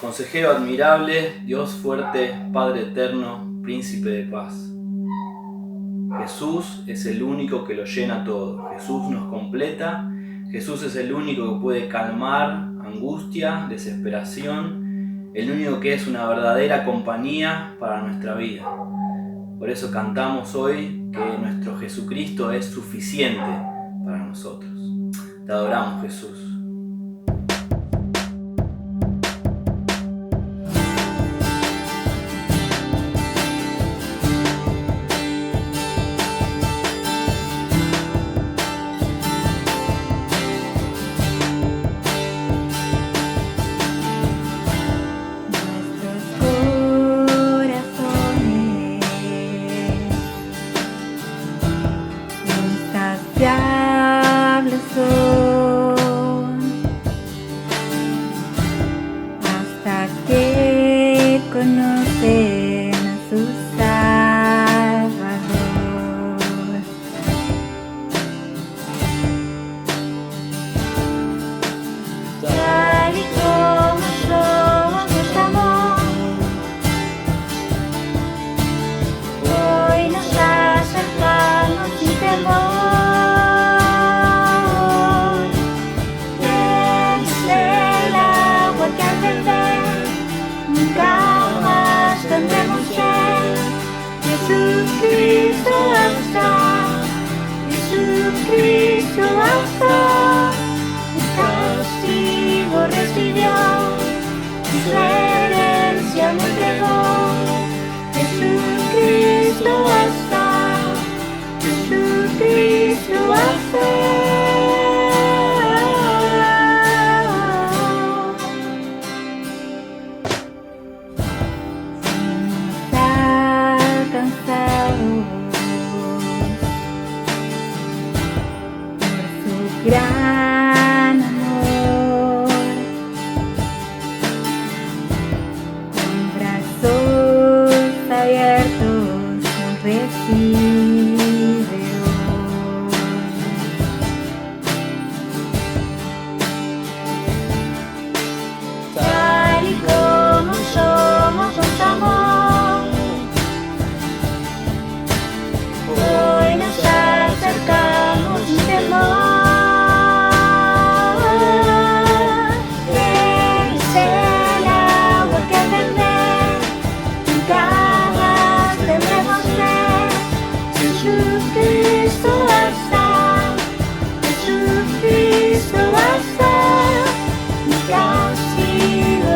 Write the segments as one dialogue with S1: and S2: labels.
S1: Consejero admirable, Dios fuerte, Padre eterno, Príncipe de paz. Jesús es el único que lo llena todo. Jesús nos completa. Jesús es el único que puede calmar angustia, desesperación, el único que es una verdadera compañía para nuestra vida. Por eso cantamos hoy que nuestro Jesucristo es suficiente para nosotros. Te adoramos, Jesús.
S2: Hasta que conocen a su Salvador. Tal y como somos estamos, hoy nos acercamos sin temor. Jesucristo alza, Jesucristo alza, el castigo recibió, su herencia me entregó. Jesucristo alza, Jesucristo alza. Gran amor, con brazos abiertos nos recibe hoy. Tal y como somos, nos amó. Hoy nos acercamos sin temor. Jesucristo alza, Jesucristo alza, mi castigo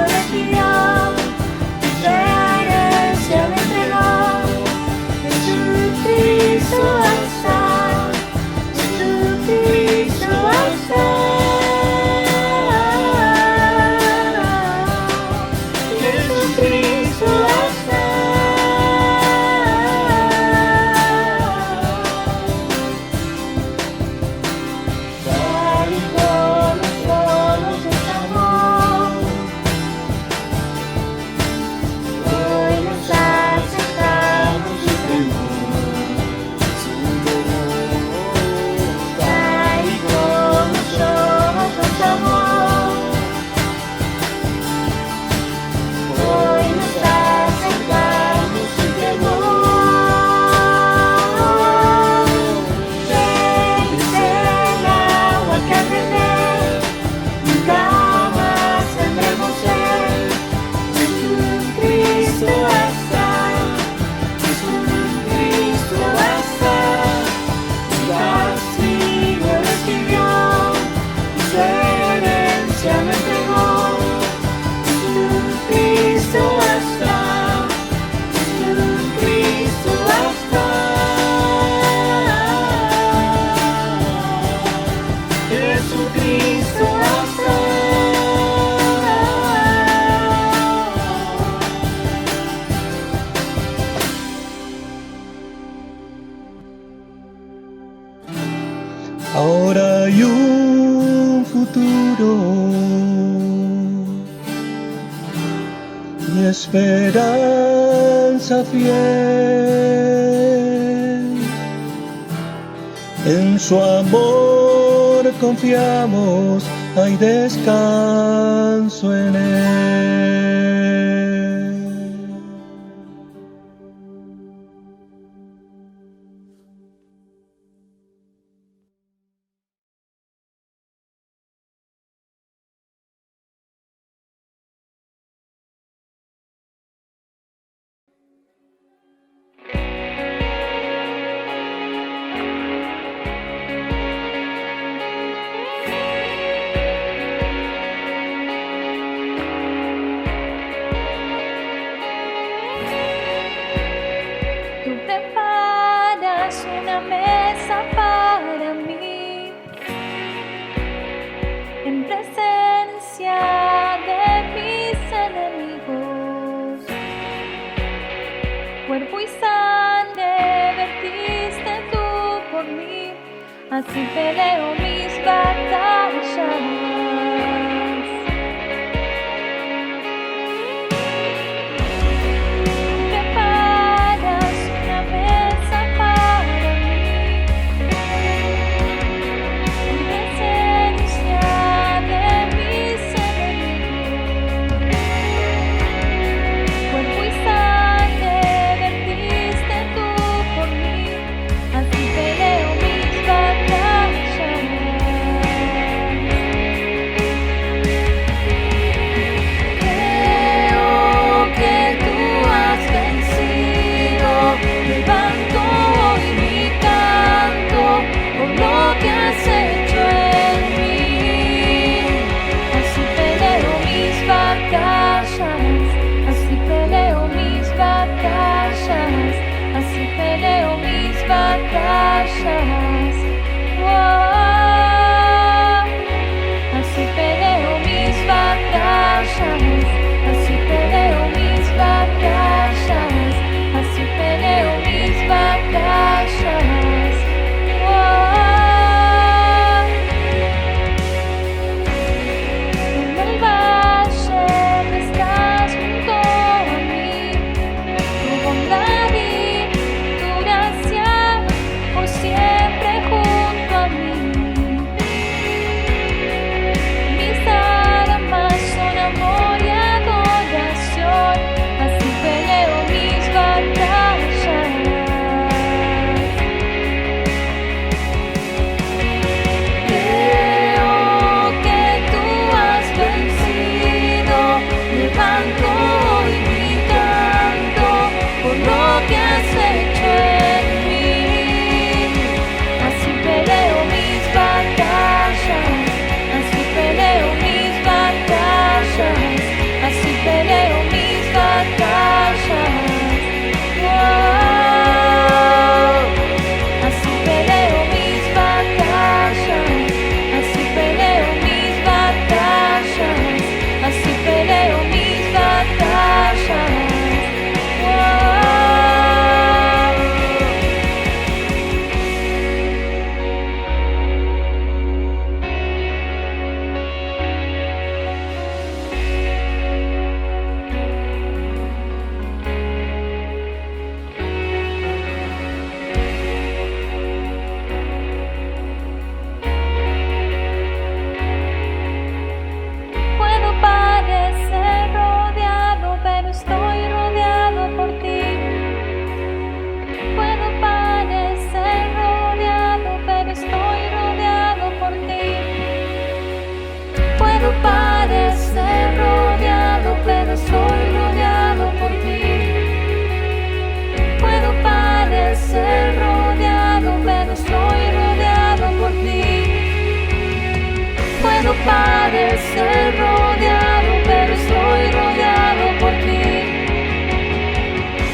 S2: recibió, su herencia me entregó. Jesucristo alza, Jesucristo alza, Jesucristo alza.
S3: Ahora hay un futuro y esperanza fiel. En su amor confiamos, hay descanso en él.
S2: así peleo mis batallas. Preparas una mesa para mí, en presencia de mis enemigos. Cuerpo y sangre vertiste tú por mí, así peleo mis batallas. Creo que tú has vencido, levanto hoy mi canto por lo que has hecho en mí. Así peleo mis batallas, así peleo mis batallas, así peleo mis batallas. Wow. Así peleo mis batallas, así peleo mis batallas, así peleo mis batallas. Wow. En el valle estás junto a mí, tu bondad y tu gracia por siempre junto a mí. Mis armas son amor y adoración, así peleo mis batallas. Creo que tú has vencido, levanto hoy mi canto por lo que has hecho en mí. Así peleo mis batallas, así peleo mis batallas, así peleo mis batallas. Wow. Así peleo mis batallas, así peleo mis batallas, así peleo mis batallas. Wow. Puedo parecer rodeado, pero estoy rodeado por ti. Puedo parecer rodeado, pero estoy rodeado por ti. Puedo parecer rodeado, pero estoy rodeado por ti. Puedo parecer rodeado, pero estoy rodeado por ti. Puedo parecer rodeado, pero estoy rodeado por ti.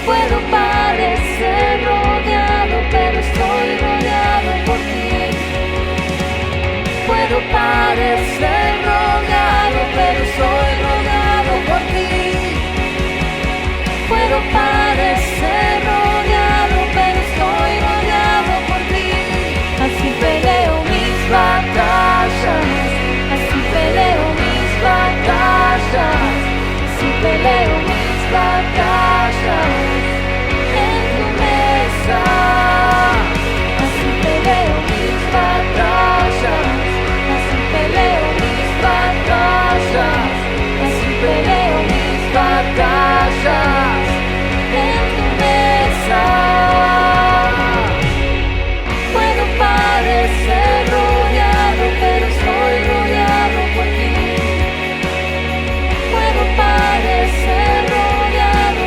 S2: Puedo parecer rodeado, pero estoy rodeado por ti. Puedo parecer rodeado, pero estoy rodeado por ti. Puedo parecer rodeado, pero estoy rodeado por ti. Así peleo mis batallas, así peleo mis batallas, así peleo mis batallas en tu mesa. Así peleo mis batallas, así peleo mis batallas, así peleo mis batallas en tu mesa. Puedo parecer rodeado, pero estoy rodeado por ti. Puedo parecer rodeado,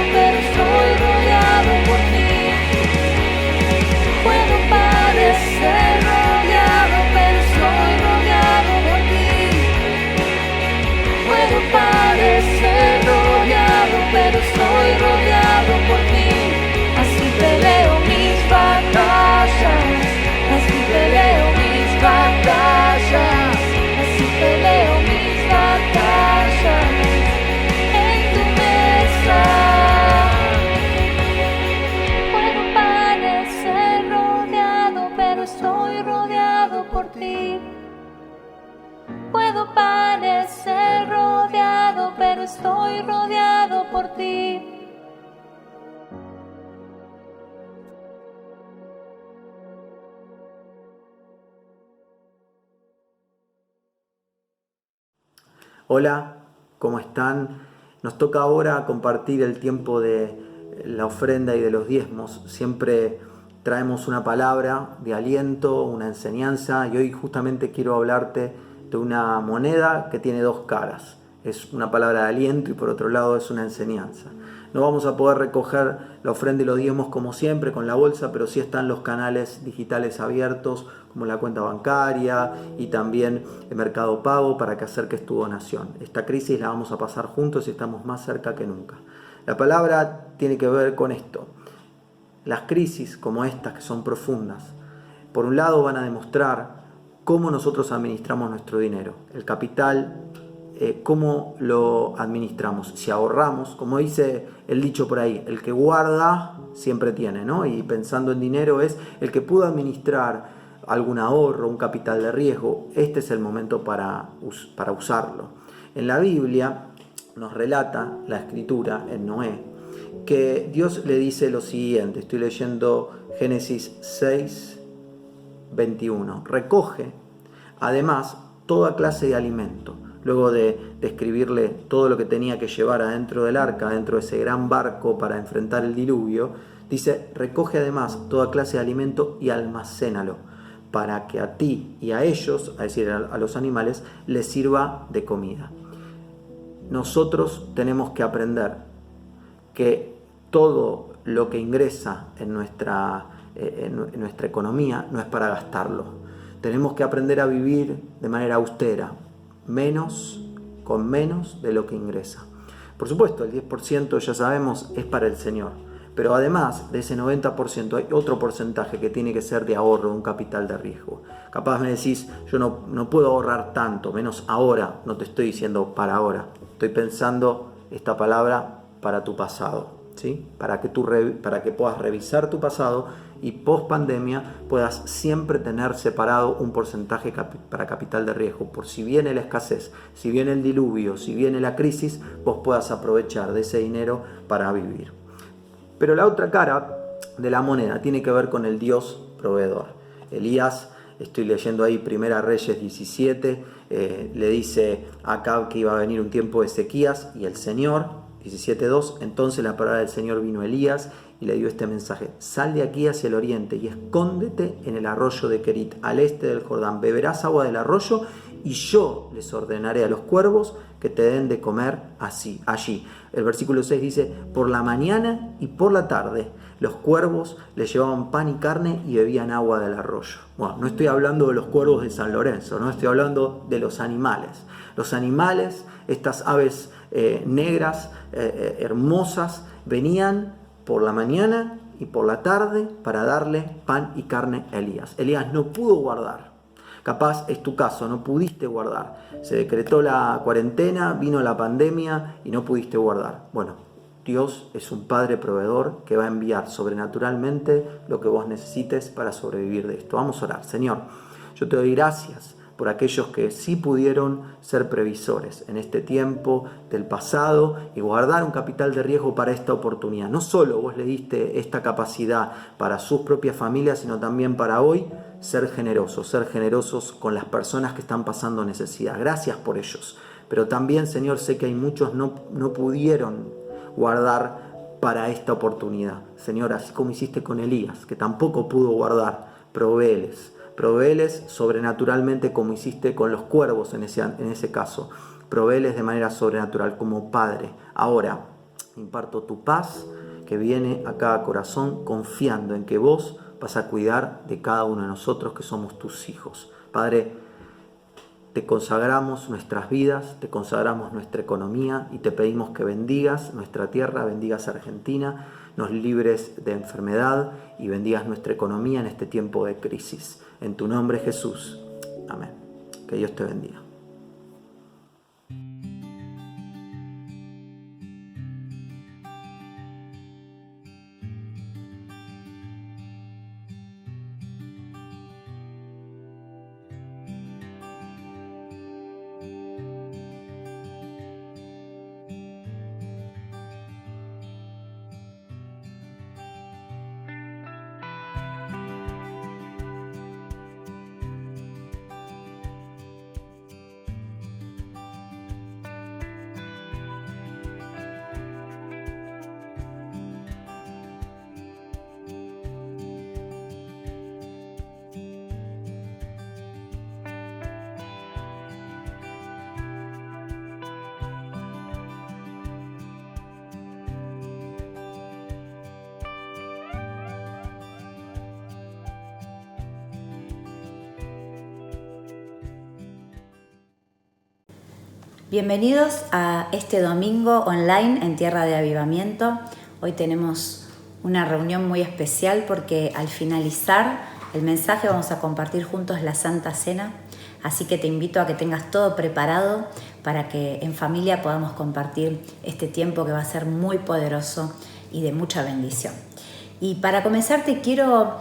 S2: rodeado por ti.
S4: Hola, ¿cómo están? Nos toca ahora compartir el tiempo de la ofrenda y de los diezmos. Siempre traemos una palabra de aliento, una enseñanza, y hoy justamente quiero hablarte de una moneda que tiene dos caras. Es una palabra de aliento y por otro lado es una enseñanza. No vamos a poder recoger la ofrenda y los diezmos como siempre con la bolsa, pero sí están los canales digitales abiertos como la cuenta bancaria y también el Mercado Pago para que acerques tu donación. Esta crisis la vamos a pasar juntos y estamos más cerca que nunca. La palabra tiene que ver con esto. Las crisis como estas, que son profundas, por un lado van a demostrar cómo nosotros administramos nuestro dinero, el capital, cómo lo administramos, si ahorramos, como dice el dicho por ahí, el que guarda siempre tiene, ¿no? Y pensando en dinero es el que pudo administrar algún ahorro, un capital de riesgo, este es el momento para usarlo. En la Biblia nos relata la escritura en Noé, que Dios le dice lo siguiente, estoy leyendo Génesis 6, 21, recoge además toda clase de alimento. Luego de describirle todo lo que tenía que llevar adentro del arca, dentro de ese gran barco para enfrentar el diluvio, dice, recoge además toda clase de alimento y almacénalo, para que a ti y a ellos, es decir, a los animales, les sirva de comida. Nosotros tenemos que aprender que todo lo que ingresa en nuestra economía no es para gastarlo. Tenemos que aprender a vivir de manera austera, con menos de lo que ingresa. Por supuesto, el 10% ya sabemos es para el Señor, pero además de ese 90% hay otro porcentaje que tiene que ser de ahorro, un capital de riesgo. Capaz me decís, yo no puedo ahorrar tanto, menos ahora. No te estoy diciendo para ahora, estoy pensando esta palabra para tu pasado, ¿sí? Para que puedas revisar tu pasado y post pandemia puedas siempre tener separado un porcentaje para capital de riesgo, por si viene la escasez, si viene el diluvio, si viene la crisis, vos puedas aprovechar de ese dinero para vivir. Pero la otra cara de la moneda tiene que ver con el Dios proveedor. Elías, estoy leyendo ahí 1 Reyes 17, le dice a Acab que iba a venir un tiempo de sequías y el Señor, 17:2, entonces la palabra del Señor vino a Elías y le dio este mensaje: sal de aquí hacia el oriente y escóndete en el arroyo de Querit, al este del Jordán, beberás agua del arroyo y yo les ordenaré a los cuervos que te den de comer allí. El versículo 6 dice, por la mañana y por la tarde los cuervos les llevaban pan y carne y bebían agua del arroyo. Bueno, no estoy hablando de los cuervos de San Lorenzo, no estoy hablando de los animales. Los animales, estas aves negras, hermosas, venían por la mañana y por la tarde para darle pan y carne a Elías. Elías no pudo guardar. Capaz es tu caso, no pudiste guardar. Se decretó la cuarentena, vino la pandemia y no pudiste guardar. Bueno, Dios es un Padre proveedor que va a enviar sobrenaturalmente lo que vos necesites para sobrevivir de esto. Vamos a orar. Señor, yo te doy gracias por aquellos que sí pudieron ser previsores en este tiempo del pasado y guardar un capital de riesgo para esta oportunidad. No solo vos le diste esta capacidad para sus propias familias, sino también para hoy ser generosos con las personas que están pasando necesidad. Gracias por ellos. Pero también, Señor, sé que hay muchos no pudieron guardar para esta oportunidad. Señor, así como hiciste con Elías, que tampoco pudo guardar, provéeles sobrenaturalmente como hiciste con los cuervos en ese caso. Provéeles de manera sobrenatural como Padre. Ahora, imparto tu paz que viene a cada corazón confiando en que vos vas a cuidar de cada uno de nosotros que somos tus hijos. Padre, te consagramos nuestras vidas, te consagramos nuestra economía y te pedimos que bendigas nuestra tierra, bendigas Argentina, nos libres de enfermedad y bendigas nuestra economía en este tiempo de crisis. En tu nombre, Jesús. Amén. Que Dios te bendiga.
S5: Bienvenidos a este domingo online en Tierra de Avivamiento. Hoy tenemos una reunión muy especial porque al finalizar el mensaje vamos a compartir juntos la Santa Cena. Así que te invito a que tengas todo preparado para que en familia podamos compartir este tiempo que va a ser muy poderoso y de mucha bendición. Y para comenzar te quiero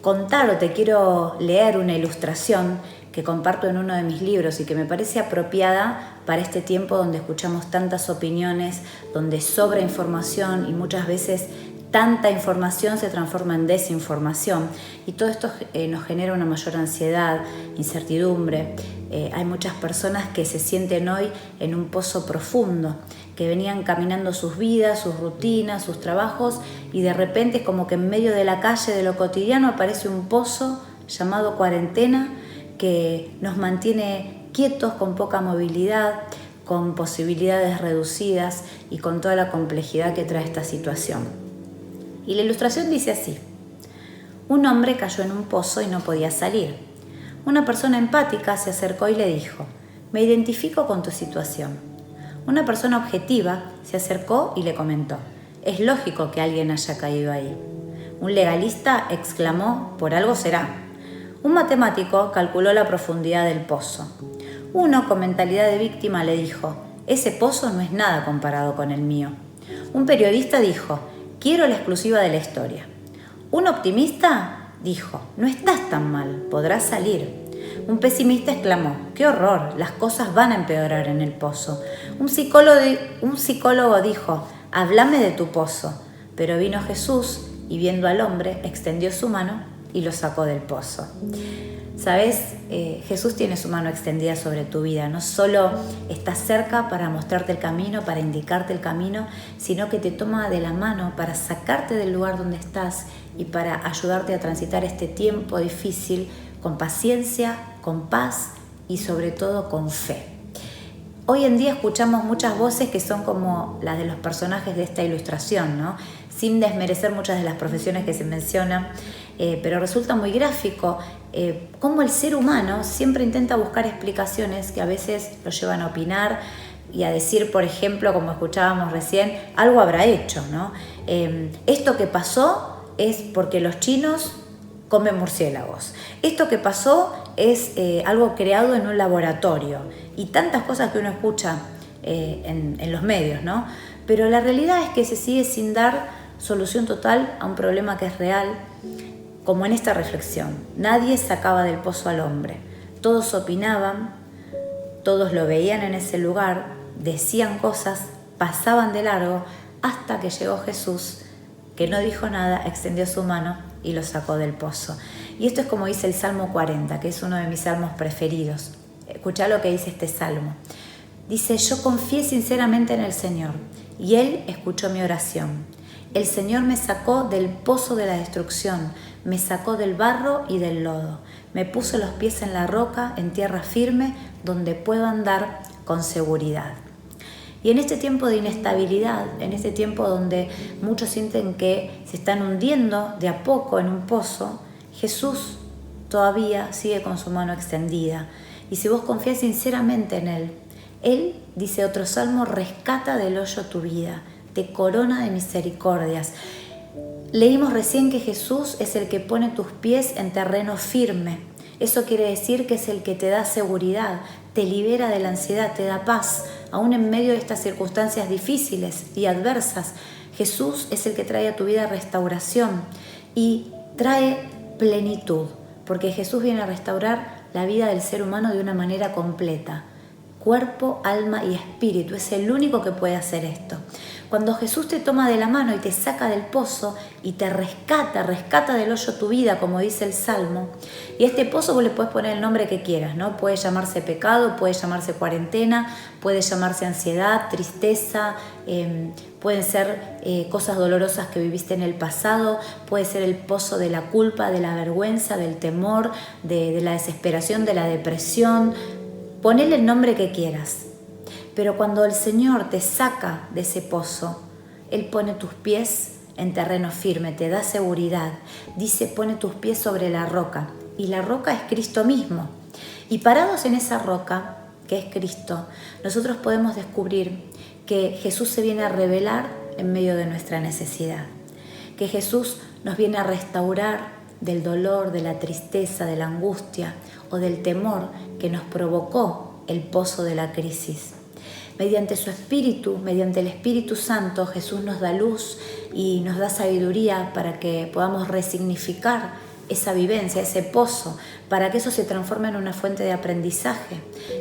S5: contar o te quiero leer una ilustración que comparto en uno de mis libros y que me parece apropiada para este tiempo donde escuchamos tantas opiniones, donde sobra información y muchas veces tanta información se transforma en desinformación y todo esto nos genera una mayor ansiedad, incertidumbre. Hay muchas personas que se sienten hoy en un pozo profundo, que venían caminando sus vidas, sus rutinas, sus trabajos y de repente es como que en medio de la calle, de lo cotidiano, aparece un pozo llamado cuarentena que nos mantiene quietos, con poca movilidad, con posibilidades reducidas y con toda la complejidad que trae esta situación. Y la ilustración dice así: un hombre cayó en un pozo y no podía salir. Una persona empática se acercó y le dijo: me identifico con tu situación. Una persona objetiva se acercó y le comentó: es lógico que alguien haya caído ahí. Un legalista exclamó: por algo será. Un matemático calculó la profundidad del pozo. Uno con mentalidad de víctima le dijo: ese pozo no es nada comparado con el mío. Un periodista dijo: quiero la exclusiva de la historia. Un optimista dijo: no estás tan mal, podrás salir. Un pesimista exclamó: ¡qué horror! Las cosas van a empeorar en el pozo. Un psicólogo dijo: háblame de tu pozo. Pero vino Jesús y viendo al hombre extendió su mano y lo sacó del pozo. ¿Sabes? Jesús tiene su mano extendida sobre tu vida. No solo está cerca para mostrarte el camino, para indicarte el camino, sino que te toma de la mano para sacarte del lugar donde estás y para ayudarte a transitar este tiempo difícil con paciencia, con paz y sobre todo con fe. Hoy en día escuchamos muchas voces que son como las de los personajes de esta ilustración, ¿no? Sin desmerecer muchas de las profesiones que se mencionan, pero resulta muy gráfico cómo el ser humano siempre intenta buscar explicaciones que a veces lo llevan a opinar y a decir, por ejemplo, como escuchábamos recién, algo habrá hecho, ¿no? Esto que pasó es porque los chinos comen murciélagos. Esto que pasó es algo creado en un laboratorio y tantas cosas que uno escucha en los medios, ¿no? Pero la realidad es que se sigue sin dar solución total a un problema que es real, como en esta reflexión. Nadie sacaba del pozo al hombre. Todos opinaban, todos lo veían en ese lugar, decían cosas, pasaban de largo, hasta que llegó Jesús, que no dijo nada, extendió su mano y lo sacó del pozo. Y esto es como dice el Salmo 40, que es uno de mis salmos preferidos. Escuchá lo que dice este salmo. Dice: yo confié sinceramente en el Señor y Él escuchó mi oración. El Señor me sacó del pozo de la destrucción, me sacó del barro y del lodo. Me puso los pies en la roca, en tierra firme, donde puedo andar con seguridad. Y en este tiempo de inestabilidad, en este tiempo donde muchos sienten que se están hundiendo de a poco en un pozo, Jesús todavía sigue con su mano extendida. Y si vos confías sinceramente en Él, dice otro salmo, rescata del hoyo tu vida, te corona de misericordias. Leímos recién que Jesús es el que pone tus pies en terreno firme. Eso quiere decir que es el que te da seguridad, te libera de la ansiedad, te da paz, aún en medio de estas circunstancias difíciles y adversas. Jesús es el que trae a tu vida restauración y trae plenitud, porque Jesús viene a restaurar la vida del ser humano de una manera completa. Cuerpo, alma y espíritu, es el único que puede hacer esto. Cuando Jesús te toma de la mano y te saca del pozo y te rescata del hoyo tu vida, como dice el Salmo, y a este pozo vos le puedes poner el nombre que quieras, ¿no? Puede llamarse pecado, puede llamarse cuarentena, puede llamarse ansiedad, tristeza, pueden ser cosas dolorosas que viviste en el pasado, puede ser el pozo de la culpa, de la vergüenza, del temor, de la desesperación, de la depresión. Ponele el nombre que quieras. Pero cuando el Señor te saca de ese pozo, Él pone tus pies en terreno firme, te da seguridad. Dice, pone tus pies sobre la roca. Y la roca es Cristo mismo. Y parados en esa roca, que es Cristo, nosotros podemos descubrir que Jesús se viene a revelar en medio de nuestra necesidad, que Jesús nos viene a restaurar del dolor, de la tristeza, de la angustia o del temor que nos provocó el pozo de la crisis. Mediante su Espíritu, mediante el Espíritu Santo, Jesús nos da luz y nos da sabiduría para que podamos resignificar esa vivencia, ese pozo, para que eso se transforme en una fuente de aprendizaje,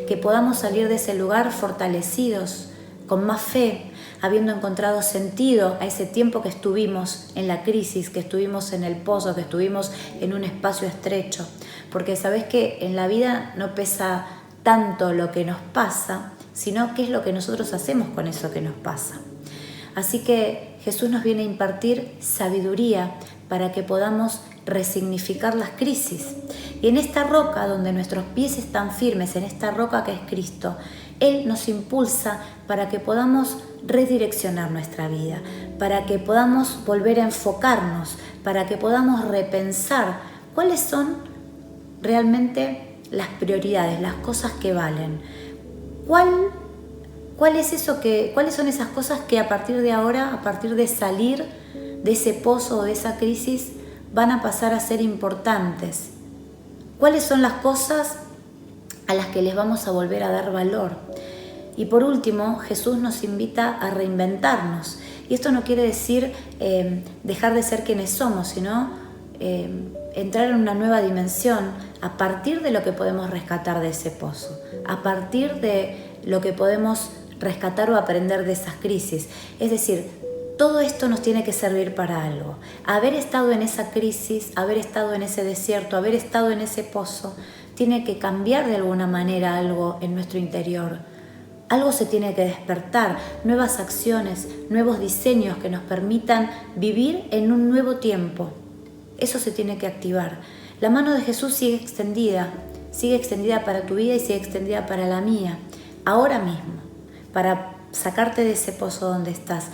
S5: que podamos salir de ese lugar fortalecidos, con más fe, habiendo encontrado sentido a ese tiempo que estuvimos en la crisis, que estuvimos en el pozo, que estuvimos en un espacio estrecho. Porque sabés que en la vida no pesa tanto lo que nos pasa, sino qué es lo que nosotros hacemos con eso que nos pasa. Así que Jesús nos viene a impartir sabiduría para que podamos resignificar las crisis. Y en esta roca donde nuestros pies están firmes, en esta roca que es Cristo, Él nos impulsa para que podamos redireccionar nuestra vida, para que podamos volver a enfocarnos, para que podamos repensar cuáles son realmente las prioridades, las cosas que valen. ¿Cuáles son esas cosas que a partir de ahora, a partir de salir de ese pozo o de esa crisis, van a pasar a ser importantes? ¿Cuáles son las cosas a las que les vamos a volver a dar valor? Y por último, Jesús nos invita a reinventarnos. Y esto no quiere decir dejar de ser quienes somos, sino entrar en una nueva dimensión a partir de lo que podemos rescatar de ese pozo, a partir de lo que podemos rescatar o aprender de esas crisis. Es decir, todo esto nos tiene que servir para algo. Haber estado en esa crisis, haber estado en ese desierto, haber estado en ese pozo, tiene que cambiar de alguna manera algo en nuestro interior. Algo se tiene que despertar, nuevas acciones, nuevos diseños que nos permitan vivir en un nuevo tiempo. Eso se tiene que activar. La mano de Jesús sigue extendida para tu vida y sigue extendida para la mía, ahora mismo, para sacarte de ese pozo donde estás,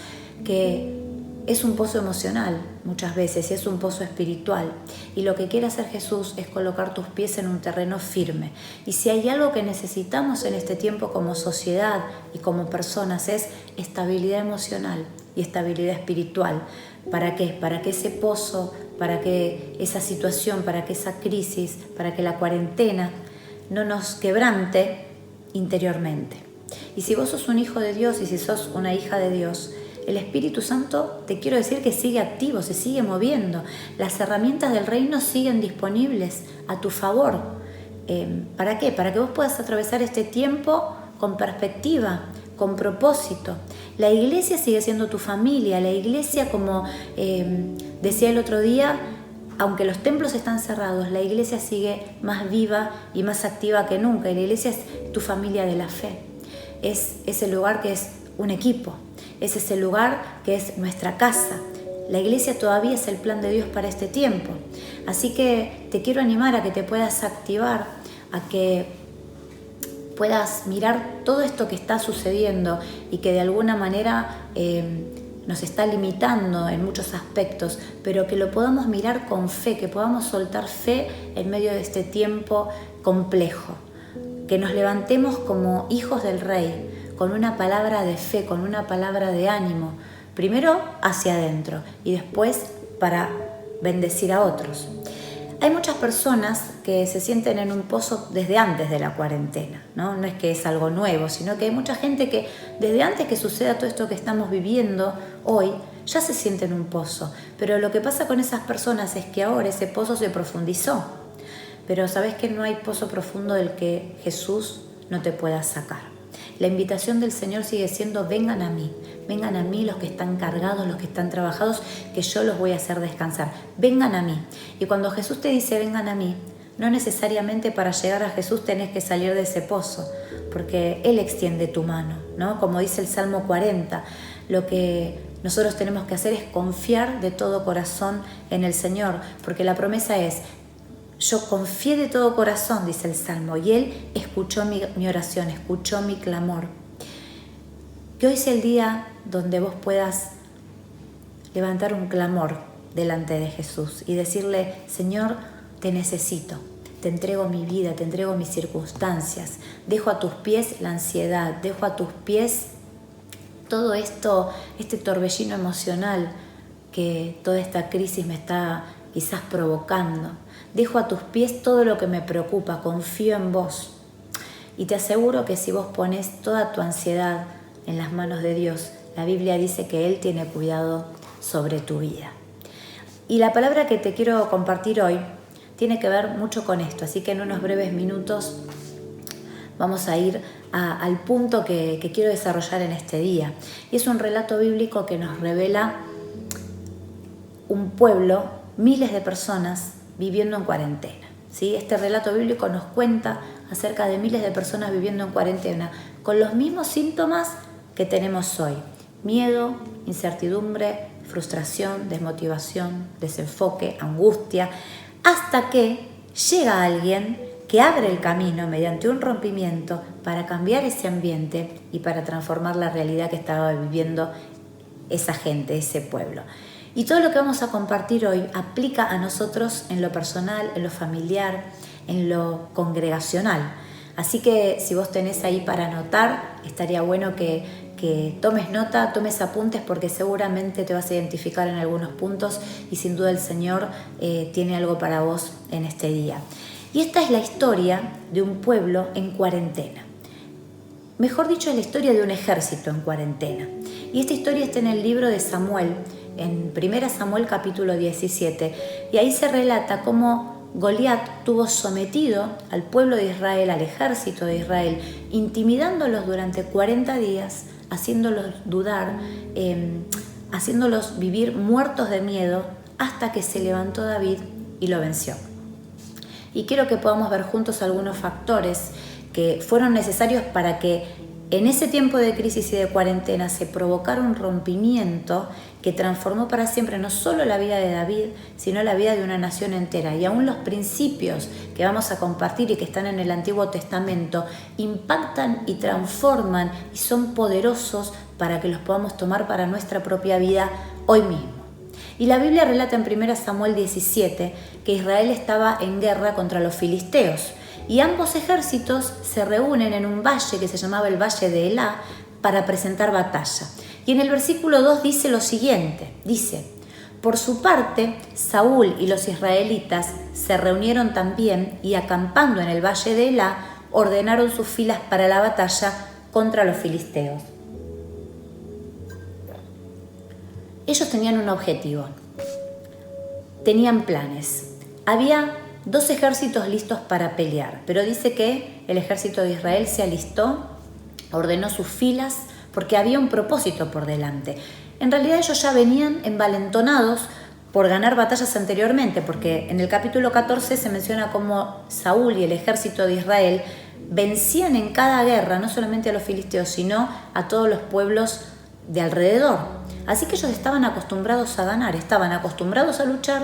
S5: que es un pozo emocional muchas veces y es un pozo espiritual. Y lo que quiere hacer Jesús es colocar tus pies en un terreno firme. Y si hay algo que necesitamos en este tiempo como sociedad y como personas es estabilidad emocional y estabilidad espiritual. ¿Para qué? Para que ese pozo, para que esa situación, para que esa crisis, para que la cuarentena no nos quebrante interiormente. Y si vos sos un hijo de Dios y si sos una hija de Dios, el Espíritu Santo, te quiero decir que sigue activo, se sigue moviendo. Las herramientas del reino siguen disponibles a tu favor. ¿Para qué? Para que vos puedas atravesar este tiempo con perspectiva, con propósito. La iglesia sigue siendo tu familia. La iglesia, como decía el otro día, aunque los templos están cerrados, la iglesia sigue más viva y más activa que nunca. Y la iglesia es tu familia de la fe. Es ese lugar que es un equipo. Es ese lugar que es nuestra casa. La iglesia todavía es el plan de Dios para este tiempo. Así que te quiero animar a que te puedas activar, a que puedas mirar todo esto que está sucediendo y que de alguna manera nos está limitando en muchos aspectos, pero que lo podamos mirar con fe, que podamos soltar fe en medio de este tiempo complejo. Que nos levantemos como hijos del Rey, con una palabra de fe, con una palabra de ánimo, primero hacia adentro y después para bendecir a otros. Hay muchas personas que se sienten en un pozo desde antes de la cuarentena, ¿no? No es que es algo nuevo, sino que hay mucha gente que desde antes que suceda todo esto que estamos viviendo hoy, ya se siente en un pozo. Pero lo que pasa con esas personas es que ahora ese pozo se profundizó. Pero sabes que no hay pozo profundo del que Jesús no te pueda sacar. La invitación del Señor sigue siendo: vengan a mí los que están cargados, los que están trabajados, que yo los voy a hacer descansar. Vengan a mí. Y cuando Jesús te dice vengan a mí, no necesariamente para llegar a Jesús tenés que salir de ese pozo, porque Él extiende tu mano, ¿no? Como dice el Salmo 40, lo que nosotros tenemos que hacer es confiar de todo corazón en el Señor, porque la promesa es: yo confié de todo corazón, dice el Salmo, y Él escuchó mi oración, escuchó mi clamor. Que hoy sea el día donde vos puedas levantar un clamor delante de Jesús y decirle: Señor, te necesito, te entrego mi vida, te entrego mis circunstancias, dejo a tus pies la ansiedad, dejo a tus pies todo esto, este torbellino emocional que toda esta crisis me está quizás provocando. Dejo a tus pies todo lo que me preocupa, confío en vos. Y te aseguro que si vos pones toda tu ansiedad en las manos de Dios, la Biblia dice que Él tiene cuidado sobre tu vida. Y la palabra que te quiero compartir hoy tiene que ver mucho con esto, así que en unos breves minutos vamos a ir al punto que quiero desarrollar en este día. Y es un relato bíblico que nos revela un pueblo, miles de personas viviendo en cuarentena. ¿Sí? Este relato bíblico nos cuenta acerca de miles de personas viviendo en cuarentena con los mismos síntomas que tenemos hoy: miedo, incertidumbre, frustración, desmotivación, desenfoque, angustia, hasta que llega alguien que abre el camino mediante un rompimiento para cambiar ese ambiente y para transformar la realidad que estaba viviendo esa gente, ese pueblo. Y todo lo que vamos a compartir hoy aplica a nosotros en lo personal, en lo familiar, en lo congregacional. Así que si vos tenés ahí para anotar, estaría bueno que tomes nota, tomes apuntes, porque seguramente te vas a identificar en algunos puntos y sin duda el Señor tiene algo para vos en este día. Y esta es la historia de un pueblo en cuarentena. Mejor dicho, es la historia de un ejército en cuarentena. Y esta historia está en el libro de Samuel, en 1 Samuel capítulo 17. Y ahí se relata cómo Goliat tuvo sometido al pueblo de Israel, al ejército de Israel, intimidándolos durante 40 días, haciéndolos dudar, haciéndolos vivir muertos de miedo, hasta que se levantó David y lo venció. Y quiero que podamos ver juntos algunos factores que fueron necesarios para que en ese tiempo de crisis y de cuarentena se provocara un rompimiento que transformó para siempre no solo la vida de David, sino la vida de una nación entera. Y aún los principios que vamos a compartir y que están en el Antiguo Testamento impactan y transforman y son poderosos para que los podamos tomar para nuestra propia vida hoy mismo. Y la Biblia relata en 1 Samuel 17 que Israel estaba en guerra contra los filisteos. Y ambos ejércitos se reúnen en un valle que se llamaba el Valle de Elá para presentar batalla. Y en el versículo 2 dice lo siguiente, dice: por su parte, Saúl y los israelitas se reunieron también y acampando en el Valle de Elá, ordenaron sus filas para la batalla contra los filisteos. Ellos tenían un objetivo, tenían planes. Había 2 ejércitos listos para pelear, pero dice que el ejército de Israel se alistó, ordenó sus filas, porque había un propósito por delante. En realidad ellos ya venían envalentonados por ganar batallas anteriormente, porque en el capítulo 14 se menciona cómo Saúl y el ejército de Israel vencían en cada guerra, no solamente a los filisteos, sino a todos los pueblos de alrededor. Así que ellos estaban acostumbrados a ganar, estaban acostumbrados a luchar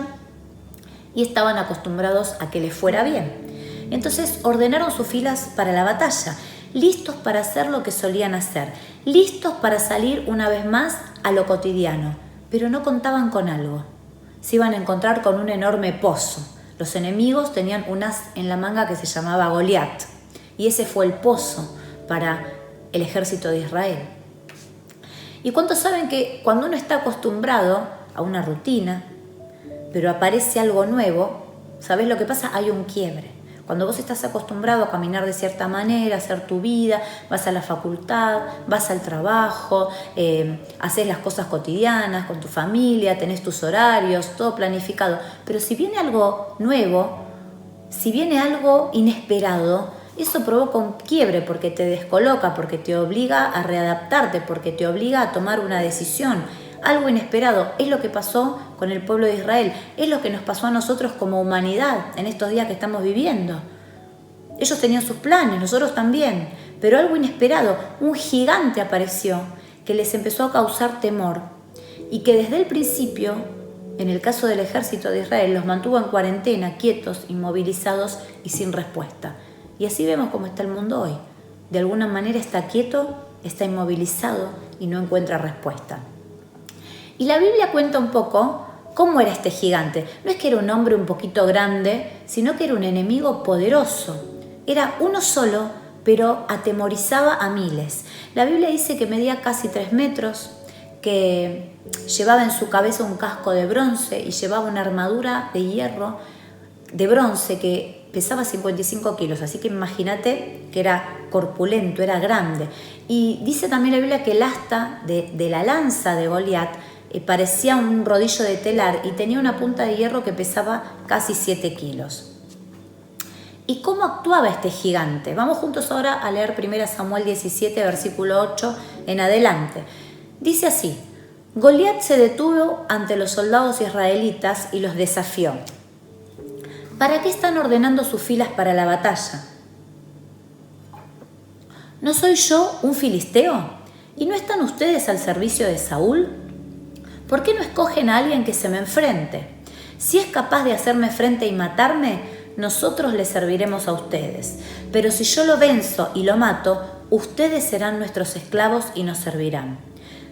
S5: y estaban acostumbrados a que les fuera bien. Entonces ordenaron sus filas para la batalla, listos para hacer lo que solían hacer, listos para salir una vez más a lo cotidiano, pero no contaban con algo. Se iban a encontrar con un enorme pozo. Los enemigos tenían un as en la manga que se llamaba Goliat, y ese fue el pozo para el ejército de Israel. ¿Y cuántos saben que cuando uno está acostumbrado a una rutina, pero aparece algo nuevo, ¿sabés lo que pasa? Hay un quiebre. Cuando vos estás acostumbrado a caminar de cierta manera, a hacer tu vida, vas a la facultad, vas al trabajo, haces las cosas cotidianas con tu familia, tenés tus horarios, todo planificado. Pero si viene algo nuevo, si viene algo inesperado, eso provoca un quiebre porque te descoloca, porque te obliga a readaptarte, porque te obliga a tomar una decisión. Algo inesperado. Es lo que pasó con el pueblo de Israel. Es lo que nos pasó a nosotros como humanidad en estos días que estamos viviendo. Ellos tenían sus planes, nosotros también. Pero algo inesperado, un gigante apareció que les empezó a causar temor. Y que desde el principio, en el caso del ejército de Israel, los mantuvo en cuarentena, quietos, inmovilizados y sin respuesta. Y así vemos cómo está el mundo hoy. De alguna manera está quieto, está inmovilizado y no encuentra respuesta. Y la Biblia cuenta un poco ¿Cómo era este gigante? No es que era un hombre un poquito grande, sino que era un enemigo poderoso. Era uno solo, pero atemorizaba a miles. La Biblia dice que medía casi 3 metros, que llevaba en su cabeza un casco de bronce y llevaba una armadura de hierro, de bronce, que pesaba 55 kilos. Así que imagínate que era corpulento, era grande. Y dice también la Biblia que el asta de la lanza de Goliat parecía un rodillo de telar y tenía una punta de hierro que pesaba casi 7 kilos. ¿Y cómo actuaba este gigante? Vamos juntos ahora a leer 1 Samuel 17, versículo 8 en adelante. Dice así: Goliat se detuvo ante los soldados israelitas y los desafió. ¿Para qué están ordenando sus filas para la batalla? ¿No soy yo un filisteo? ¿Y no están ustedes al servicio de Saúl? ¿Por qué no escogen a alguien que se me enfrente? Si es capaz de hacerme frente y matarme, nosotros le serviremos a ustedes. Pero si yo lo venzo y lo mato, ustedes serán nuestros esclavos y nos servirán.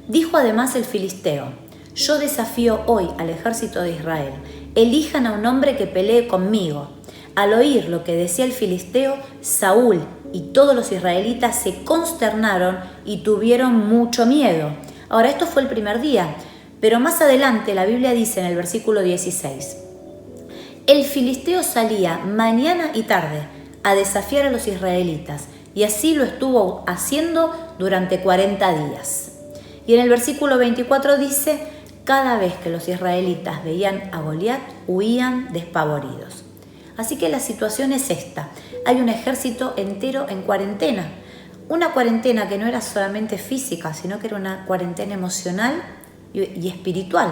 S5: Dijo además el filisteo: yo desafío hoy al ejército de Israel. Elijan a un hombre que pelee conmigo. Al oír lo que decía el filisteo, Saúl y todos los israelitas se consternaron y tuvieron mucho miedo. Ahora, esto fue el primer día. Pero más adelante la Biblia dice en el versículo 16: el filisteo salía mañana y tarde a desafiar a los israelitas, y así lo estuvo haciendo durante 40 días. Y en el versículo 24 dice: cada vez que los israelitas veían a Goliat, huían despavoridos. Así que la situación es esta: hay un ejército entero en cuarentena. Una cuarentena que no era solamente física, sino que era una cuarentena emocional y espiritual.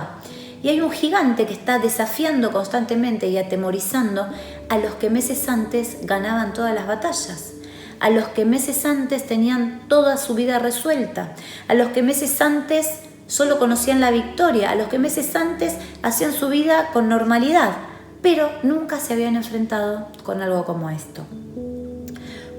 S5: Y hay un gigante que está desafiando constantemente y atemorizando a los que meses antes ganaban todas las batallas, a los que meses antes tenían toda su vida resuelta, a los que meses antes solo conocían la victoria, a los que meses antes hacían su vida con normalidad, pero nunca se habían enfrentado con algo como esto.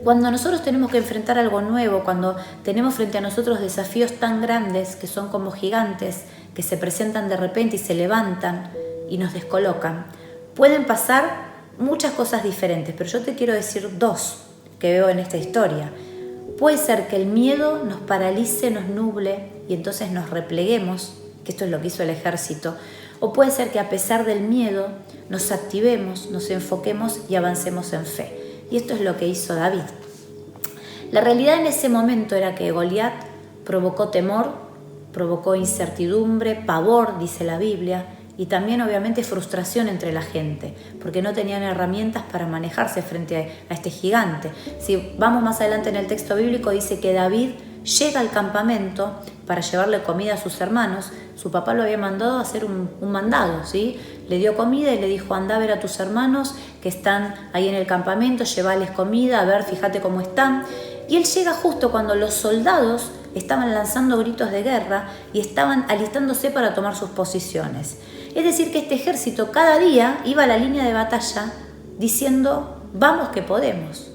S5: Cuando nosotros tenemos que enfrentar algo nuevo, cuando tenemos frente a nosotros desafíos tan grandes que son como gigantes, que se presentan de repente y se levantan y nos descolocan, pueden pasar muchas cosas diferentes, pero yo te quiero decir 2 que veo en esta historia. Puede ser que el miedo nos paralice, nos nuble y entonces nos repleguemos, que esto es lo que hizo el ejército, o puede ser que a pesar del miedo nos activemos, nos enfoquemos y avancemos en fe. Y esto es lo que hizo David. La realidad en ese momento era que Goliat provocó temor, provocó incertidumbre, pavor, dice la Biblia, y también obviamente frustración entre la gente, porque no tenían herramientas para manejarse frente a este gigante. Si vamos más adelante en el texto bíblico, dice que David llega al campamento para llevarle comida a sus hermanos. Su papá lo había mandado a hacer un mandado, ¿sí? Le dio comida y le dijo: anda a ver a tus hermanos que están ahí en el campamento, llévales comida, a ver, fíjate cómo están. Y él llega justo cuando los soldados estaban lanzando gritos de guerra y estaban alistándose para tomar sus posiciones. Es decir, que este ejército cada día iba a la línea de batalla diciendo: vamos que podemos,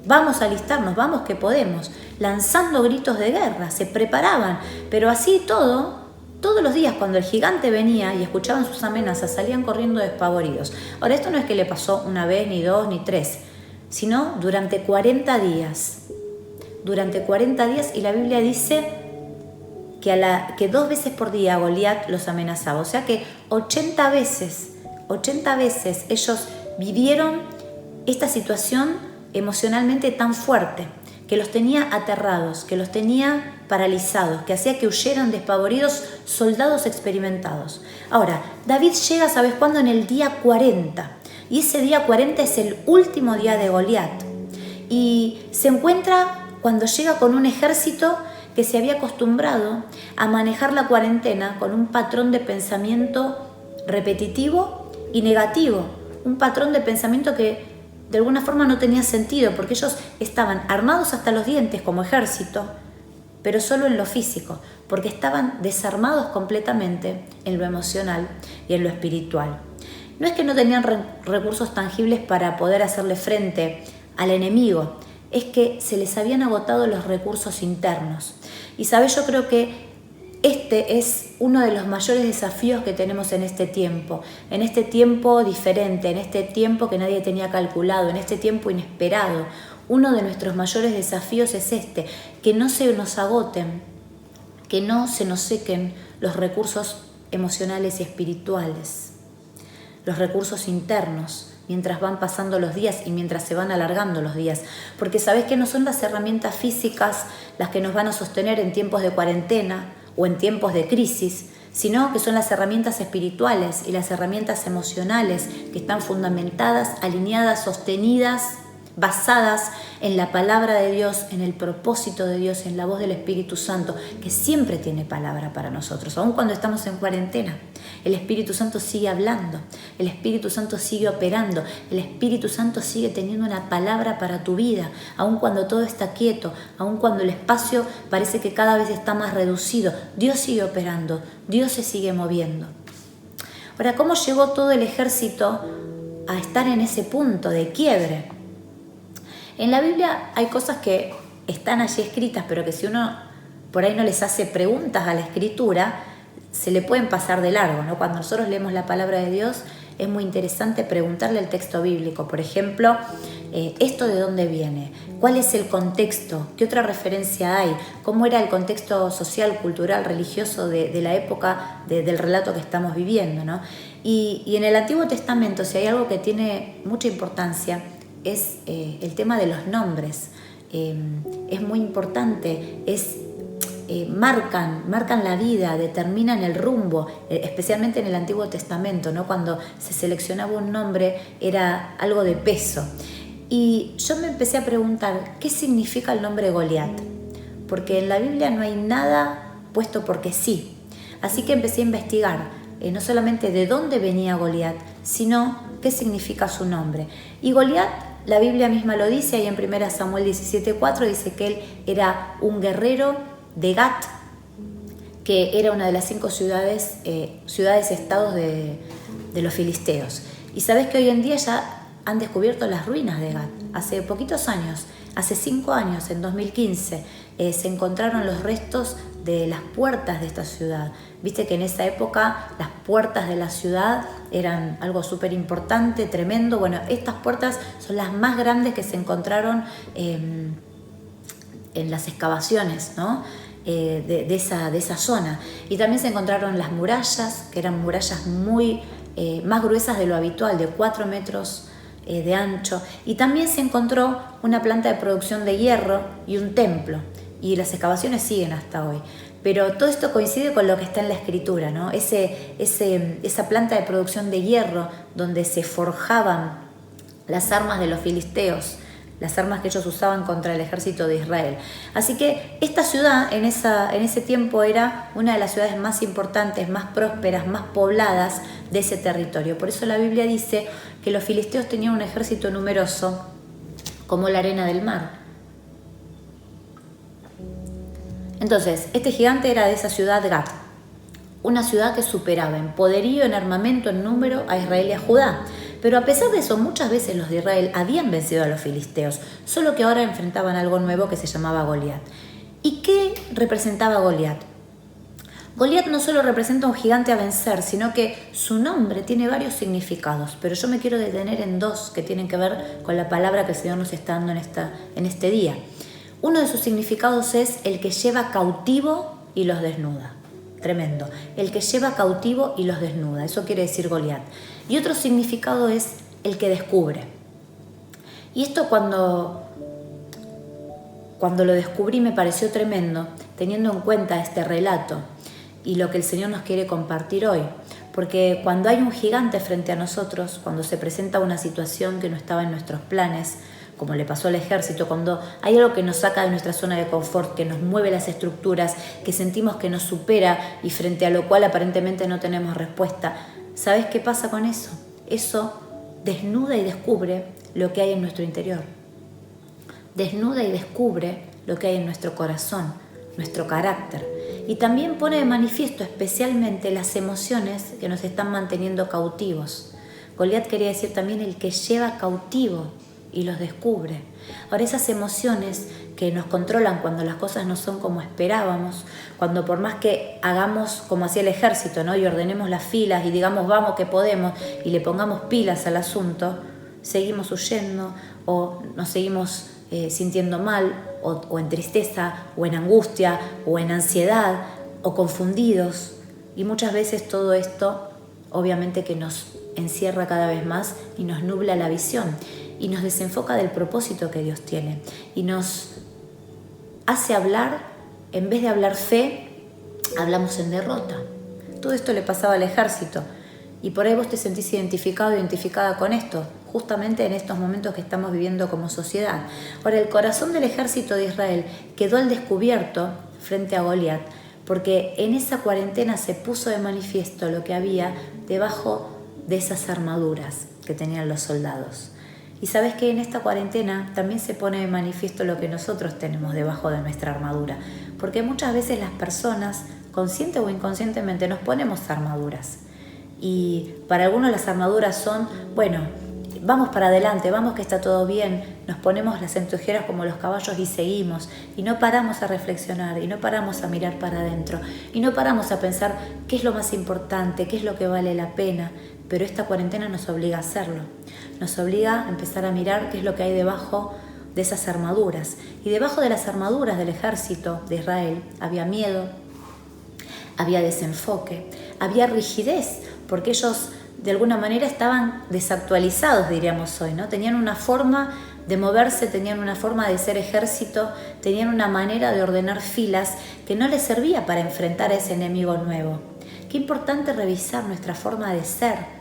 S5: vamos a alistarnos, vamos que podemos, lanzando gritos de guerra, se preparaban, pero así todos los días cuando el gigante venía y escuchaban sus amenazas, salían corriendo despavoridos. Ahora, esto no es que le pasó una vez, ni 2, ni 3, sino durante 40 días. Durante 40 días, y la Biblia dice que 2 veces por día Goliat los amenazaba. O sea que 80 veces ellos vivieron esta situación emocionalmente tan fuerte, que los tenía aterrados, que los tenía paralizados, que hacía que huyeran despavoridos soldados experimentados. Ahora, David llega, ¿sabes cuándo? En el día 40. Y ese día 40 es el último día de Goliat. Y se encuentra cuando llega con un ejército que se había acostumbrado a manejar la cuarentena con un patrón de pensamiento repetitivo y negativo. Un patrón de pensamiento que de alguna forma no tenía sentido, porque ellos estaban armados hasta los dientes como ejército, pero solo en lo físico, porque estaban desarmados completamente en lo emocional y en lo espiritual. No es que no tenían recursos tangibles para poder hacerle frente al enemigo, es que se les habían agotado los recursos internos. Y sabes, yo creo que Este es uno de los mayores desafíos que tenemos en este tiempo diferente, en este tiempo que nadie tenía calculado, en este tiempo inesperado. Uno de nuestros mayores desafíos es que no se nos agoten, que no se nos sequen los recursos emocionales y espirituales, los recursos internos, mientras van pasando los días y mientras se van alargando los días. Porque sabés que no son las herramientas físicas las que nos van a sostener en tiempos de cuarentena o en tiempos de crisis, sino que son las herramientas espirituales y las herramientas emocionales que están fundamentadas, alineadas, sostenidas, basadas en la palabra de Dios, en el propósito de Dios, en la voz del Espíritu Santo, que siempre tiene palabra para nosotros, aun cuando estamos en cuarentena. El Espíritu Santo sigue hablando, el Espíritu Santo sigue operando, el Espíritu Santo sigue teniendo una palabra para tu vida, aun cuando todo está quieto, aun cuando el espacio parece que cada vez está más reducido. Dios sigue operando, Dios se sigue moviendo. Ahora, ¿cómo llegó todo el ejército a estar en ese punto de quiebre? En la Biblia hay cosas que están allí escritas, pero que si uno por ahí no les hace preguntas a la Escritura, se le pueden pasar de largo, ¿no? Cuando nosotros leemos la palabra de Dios, es muy interesante preguntarle el texto bíblico. Por ejemplo, ¿esto de dónde viene? ¿Cuál es el contexto? ¿Qué otra referencia hay? ¿Cómo era el contexto social, cultural, religioso de la época del relato que estamos viviendo, ¿no? Y en el Antiguo Testamento, si hay algo que tiene mucha importancia, es el tema de los nombres. Es muy importante, marcan la vida, determinan el rumbo, especialmente en el Antiguo Testamento, ¿no? Cuando se seleccionaba un nombre era algo de peso. Y yo me empecé a preguntar, ¿qué significa el nombre Goliat? Porque en la Biblia no hay nada puesto porque sí. Así que empecé a investigar, no solamente de dónde venía Goliat, sino qué significa su nombre. Y Goliat, la Biblia misma lo dice, ahí en 1 Samuel 17:4 dice que él era un guerrero de Gat, que era una de las 5 ciudades-estados de los filisteos. Y sabes que hoy en día ya han descubierto las ruinas de Gat. Hace poquitos años, hace 5 años, en 2015, se encontraron los restos de las puertas de esta ciudad. Viste que en esa época las puertas de la ciudad eran algo súper importante, tremendo. Bueno, estas puertas son las más grandes que se encontraron en las excavaciones, ¿no? de esa zona. Y también se encontraron las murallas, que eran murallas muy más gruesas de lo habitual, de 4 metros de ancho. Y también se encontró una planta de producción de hierro y un templo. Y las excavaciones siguen hasta hoy. Pero todo esto coincide con lo que está en la Escritura, ¿no? Esa planta de producción de hierro donde se forjaban las armas de los filisteos, las armas que ellos usaban contra el ejército de Israel. Así que esta ciudad en ese tiempo era una de las ciudades más importantes, más prósperas, más pobladas de ese territorio. Por eso la Biblia dice que los filisteos tenían un ejército numeroso como la arena del mar. Entonces, este gigante era de esa ciudad Gat, una ciudad que superaba en poderío, en armamento, en número a Israel y a Judá. Pero a pesar de eso, muchas veces los de Israel habían vencido a los filisteos, solo que ahora enfrentaban algo nuevo que se llamaba Goliat. ¿Y qué representaba Goliat? Goliat no solo representa un gigante a vencer, sino que su nombre tiene varios significados, pero yo me quiero detener en 2 que tienen que ver con la palabra que el Señor nos está dando en este día. Uno de sus significados es el que lleva cautivo y los desnuda. Tremendo. El que lleva cautivo y los desnuda. Eso quiere decir Goliat. Y otro significado es el que descubre. Y esto cuando lo descubrí me pareció tremendo, teniendo en cuenta este relato y lo que el Señor nos quiere compartir hoy. Porque cuando hay un gigante frente a nosotros, cuando se presenta una situación que no estaba en nuestros planes, como le pasó al ejército, cuando hay algo que nos saca de nuestra zona de confort, que nos mueve las estructuras, que sentimos que nos supera y frente a lo cual aparentemente no tenemos respuesta, ¿sabes qué pasa con eso? Eso desnuda y descubre lo que hay en nuestro interior. Desnuda y descubre lo que hay en nuestro corazón, nuestro carácter. Y también pone de manifiesto especialmente las emociones que nos están manteniendo cautivos. Goliat quería decir también el que lleva cautivo y los descubre. Ahora, esas emociones que nos controlan cuando las cosas no son como esperábamos, cuando por más que hagamos como hacía el ejército, ¿no? Y ordenemos las filas y digamos vamos que podemos y le pongamos pilas al asunto, seguimos huyendo o nos seguimos sintiendo mal o en tristeza o en angustia o en ansiedad o confundidos. Y muchas veces todo esto obviamente que nos encierra cada vez más y nos nubla la visión y nos desenfoca del propósito que Dios tiene y nos hace hablar, en vez de hablar fe, hablamos en derrota. Todo esto le pasaba al ejército y por ahí vos te sentís identificada con esto, justamente en estos momentos que estamos viviendo como sociedad. Ahora, el corazón del ejército de Israel quedó al descubierto frente a Goliat, porque en esa cuarentena se puso de manifiesto lo que había debajo de esas armaduras que tenían los soldados. Y sabes que en esta cuarentena también se pone de manifiesto lo que nosotros tenemos debajo de nuestra armadura, porque muchas veces las personas, consciente o inconscientemente, nos ponemos armaduras. Y para algunos las armaduras son, bueno, vamos para adelante, vamos que está todo bien, nos ponemos las anteojeras como los caballos y seguimos, y no paramos a reflexionar, y no paramos a mirar para adentro, y no paramos a pensar qué es lo más importante, qué es lo que vale la pena. Pero esta cuarentena nos obliga a hacerlo, nos obliga a empezar a mirar qué es lo que hay debajo de esas armaduras. Y debajo de las armaduras del ejército de Israel había miedo, había desenfoque, había rigidez, porque ellos de alguna manera estaban desactualizados, diríamos hoy, ¿no? Tenían una forma de moverse, tenían una forma de ser ejército, tenían una manera de ordenar filas que no les servía para enfrentar a ese enemigo nuevo. Qué importante revisar nuestra forma de ser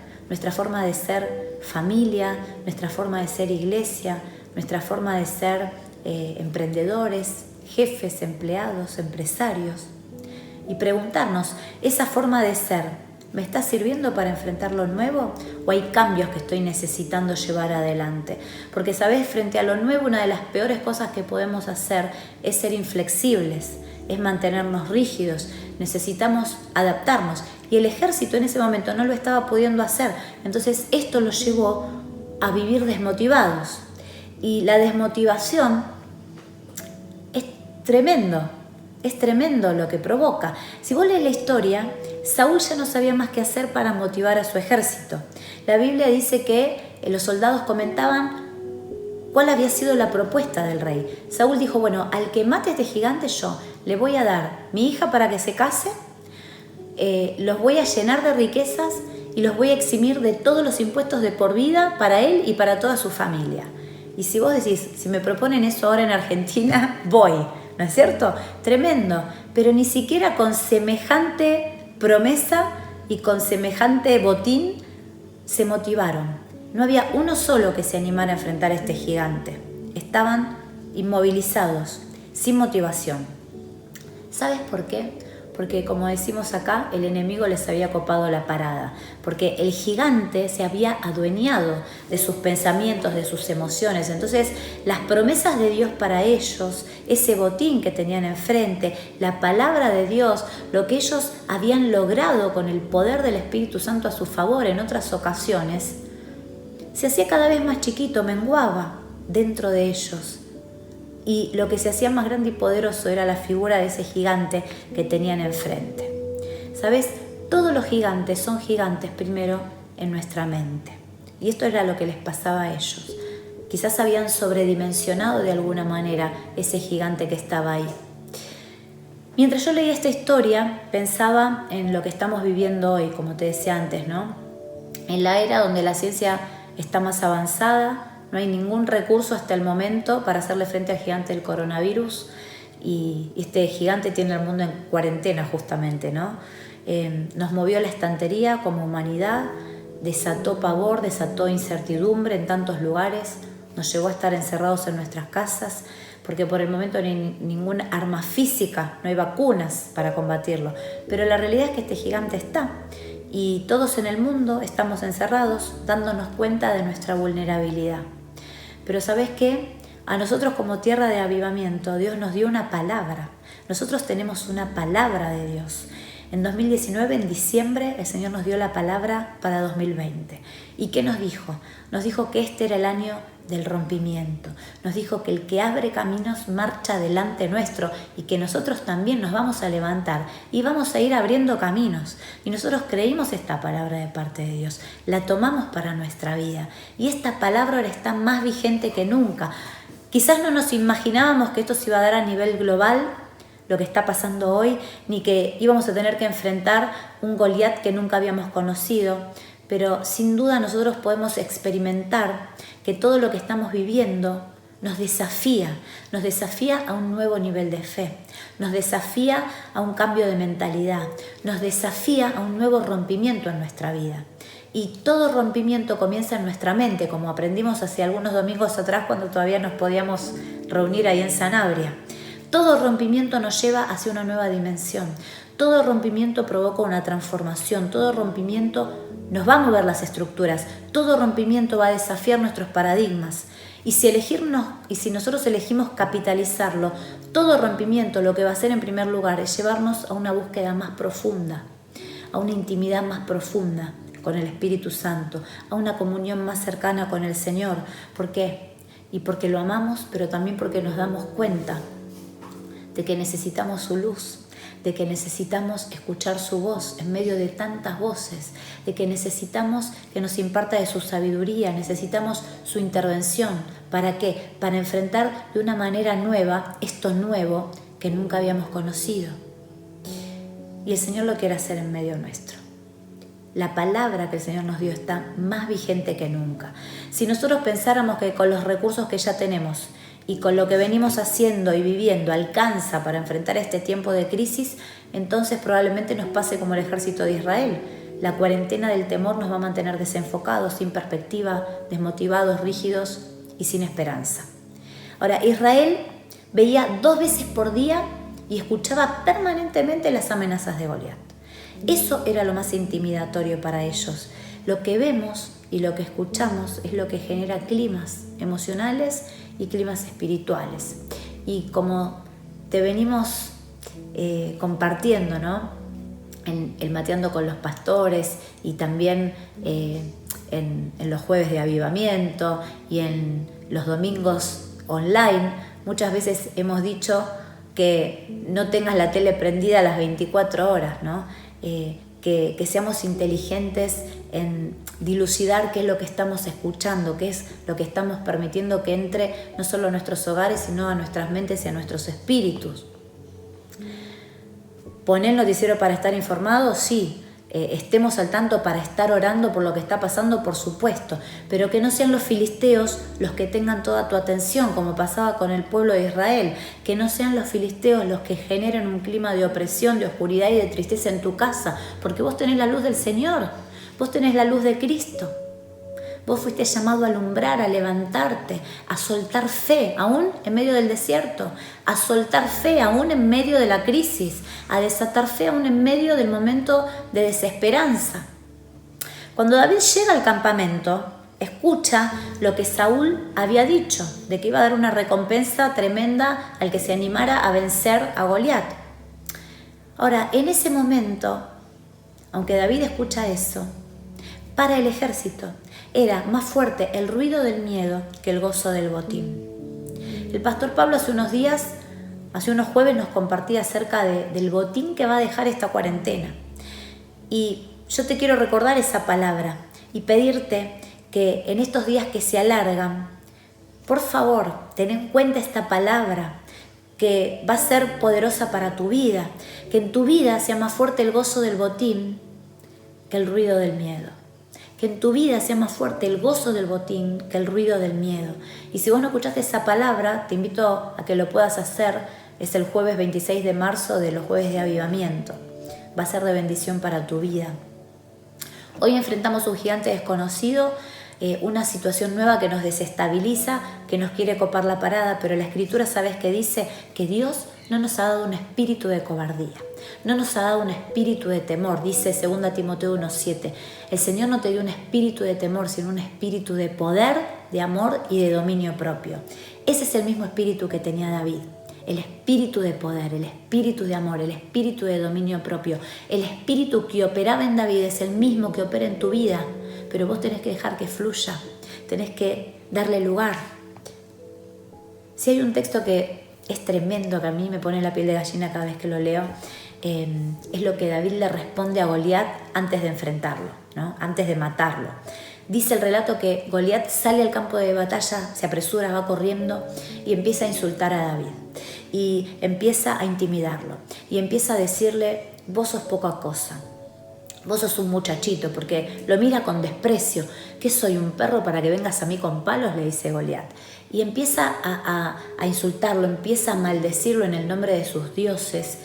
S5: familia, nuestra forma de ser iglesia, nuestra forma de ser emprendedores, jefes, empleados, empresarios. Y preguntarnos, ¿esa forma de ser me está sirviendo para enfrentar lo nuevo o hay cambios que estoy necesitando llevar adelante? Porque, ¿sabes? Frente a lo nuevo, una de las peores cosas que podemos hacer es ser inflexibles, es mantenernos rígidos, necesitamos adaptarnos. Y el ejército en ese momento no lo estaba pudiendo hacer. Entonces esto los llevó a vivir desmotivados. Y la desmotivación es tremendo lo que provoca. Si vos lees la historia, Saúl ya no sabía más qué hacer para motivar a su ejército. La Biblia dice que los soldados comentaban cuál había sido la propuesta del rey. Saúl dijo, bueno, al que mate a este gigante yo le voy a dar mi hija para que se case, los voy a llenar de riquezas y los voy a eximir de todos los impuestos de por vida para él y para toda su familia. Y si vos decís, si me proponen eso ahora en Argentina, voy, ¿no es cierto? Tremendo, pero ni siquiera con semejante promesa y con semejante botín se motivaron. No había uno solo que se animara a enfrentar a este gigante. Estaban inmovilizados, sin motivación. ¿Sabes por qué? Porque, como decimos acá, el enemigo les había copado la parada, porque el gigante se había adueñado de sus pensamientos, de sus emociones. Entonces, las promesas de Dios para ellos, ese botín que tenían enfrente, la palabra de Dios, lo que ellos habían logrado con el poder del Espíritu Santo a su favor en otras ocasiones, se hacía cada vez más chiquito, menguaba dentro de ellos. Y lo que se hacía más grande y poderoso era la figura de ese gigante que tenían enfrente. ¿Sabes? Todos los gigantes son gigantes primero en nuestra mente. Y esto era lo que les pasaba a ellos. Quizás habían sobredimensionado de alguna manera ese gigante que estaba ahí. Mientras yo leía esta historia, pensaba en lo que estamos viviendo hoy, como te decía antes, ¿no? En la era donde la ciencia está más avanzada, no hay ningún recurso hasta el momento para hacerle frente al gigante del coronavirus y este gigante tiene al mundo en cuarentena justamente, ¿no? Nos movió la estantería como humanidad, desató pavor, desató incertidumbre en tantos lugares, nos llevó a estar encerrados en nuestras casas porque por el momento no hay ninguna arma física, no hay vacunas para combatirlo, pero la realidad es que este gigante está. Y todos en el mundo estamos encerrados dándonos cuenta de nuestra vulnerabilidad. Pero ¿sabes qué? A nosotros como tierra de avivamiento, Dios nos dio una palabra. Nosotros tenemos una palabra de Dios. En 2019, en diciembre, el Señor nos dio la palabra para 2020. ¿Y qué nos dijo? Nos dijo que este era el año del rompimiento. Nos dijo que el que abre caminos marcha delante nuestro y que nosotros también nos vamos a levantar y vamos a ir abriendo caminos. Y nosotros creímos esta palabra de parte de Dios, la tomamos para nuestra vida. Y esta palabra ahora está más vigente que nunca. Quizás no nos imaginábamos que esto se iba a dar a nivel global, lo que está pasando hoy, ni que íbamos a tener que enfrentar un Goliat que nunca habíamos conocido, pero sin duda nosotros podemos experimentar que todo lo que estamos viviendo nos desafía a un nuevo nivel de fe, nos desafía a un cambio de mentalidad, nos desafía a un nuevo rompimiento en nuestra vida. Y todo rompimiento comienza en nuestra mente, como aprendimos hace algunos domingos atrás cuando todavía nos podíamos reunir ahí en Sanabria. Todo rompimiento nos lleva hacia una nueva dimensión. Todo rompimiento provoca una transformación. Todo rompimiento nos va a mover las estructuras. Todo rompimiento va a desafiar nuestros paradigmas. Y si nosotros elegimos capitalizarlo, todo rompimiento lo que va a hacer en primer lugar es llevarnos a una búsqueda más profunda, a una intimidad más profunda con el Espíritu Santo, a una comunión más cercana con el Señor. ¿Por qué? Y porque lo amamos, pero también porque nos damos cuenta de que necesitamos su luz, de que necesitamos escuchar su voz en medio de tantas voces, de que necesitamos que nos imparta de su sabiduría, necesitamos su intervención. ¿Para qué? Para enfrentar de una manera nueva esto nuevo que nunca habíamos conocido. Y el Señor lo quiere hacer en medio nuestro. La palabra que el Señor nos dio está más vigente que nunca. Si nosotros pensáramos que con los recursos que ya tenemos y con lo que venimos haciendo y viviendo alcanza para enfrentar este tiempo de crisis, entonces probablemente nos pase como el ejército de Israel. La cuarentena del temor nos va a mantener desenfocados, sin perspectiva, desmotivados, rígidos y sin esperanza. Ahora, Israel veía 2 veces por día y escuchaba permanentemente las amenazas de Goliat. Eso era lo más intimidatorio para ellos. Lo que vemos y lo que escuchamos es lo que genera climas emocionales y climas espirituales. Y como te venimos compartiendo, ¿no? En el Mateando con los Pastores y también en los jueves de avivamiento y en los domingos online, muchas veces hemos dicho que no tengas la tele prendida a las 24 horas, ¿no? Que seamos inteligentes en dilucidar qué es lo que estamos escuchando, qué es lo que estamos permitiendo que entre no solo a nuestros hogares, sino a nuestras mentes y a nuestros espíritus. ¿Poner el noticiero para estar informados? Sí. Estemos al tanto para estar orando por lo que está pasando, por supuesto, pero que no sean los filisteos los que tengan toda tu atención, como pasaba con el pueblo de Israel, que no sean los filisteos los que generen un clima de opresión, de oscuridad y de tristeza en tu casa, porque vos tenés la luz del Señor, vos tenés la luz de Cristo. Vos fuiste llamado a alumbrar, a levantarte, a soltar fe, aún en medio del desierto, a soltar fe, aún en medio de la crisis, a desatar fe, aún en medio del momento de desesperanza. Cuando David llega al campamento, escucha lo que Saúl había dicho, de que iba a dar una recompensa tremenda al que se animara a vencer a Goliat. Ahora, en ese momento, aunque David escucha eso, para el ejército era más fuerte el ruido del miedo que el gozo del botín. El pastor Pablo hace unos jueves nos compartía acerca del botín que va a dejar esta cuarentena. Y yo te quiero recordar esa palabra y pedirte que en estos días que se alargan, por favor, ten en cuenta esta palabra que va a ser poderosa para tu vida, que en tu vida sea más fuerte el gozo del botín que el ruido del miedo. Que en tu vida sea más fuerte el gozo del botín que el ruido del miedo. Y si vos no escuchaste esa palabra, te invito a que lo puedas hacer. Es el jueves 26 de marzo de los jueves de avivamiento. Va a ser de bendición para tu vida. Hoy enfrentamos un gigante desconocido, una situación nueva que nos desestabiliza, que nos quiere copar la parada, pero la Escritura, ¿sabes qué dice? Que Dios no nos ha dado un espíritu de cobardía, no nos ha dado un espíritu de temor, dice 2 Timoteo 1:7. El Señor no te dio un espíritu de temor, sino un espíritu de poder, de amor y de dominio propio. Ese es el mismo espíritu que tenía David. el espíritu de poder, el espíritu de amor, el espíritu de dominio propio. El espíritu que operaba en David es el mismo que opera en tu vida, pero vos tenés que dejar que fluya, tenés que darle lugar. Si hay un texto que es tremendo, que a mí me pone la piel de gallina cada vez que lo leo, es lo que David le responde a Goliat antes de enfrentarlo, ¿no? Antes de matarlo. Dice el relato que Goliat sale al campo de batalla, se apresura, va corriendo y empieza a insultar a David. Y empieza a intimidarlo. Y empieza a decirle, vos sos poca cosa. Vos sos un muchachito, porque lo mira con desprecio. ¿Qué soy, un perro para que vengas a mí con palos? Le dice Goliat. Y empieza a insultarlo, empieza a maldecirlo en el nombre de sus dioses.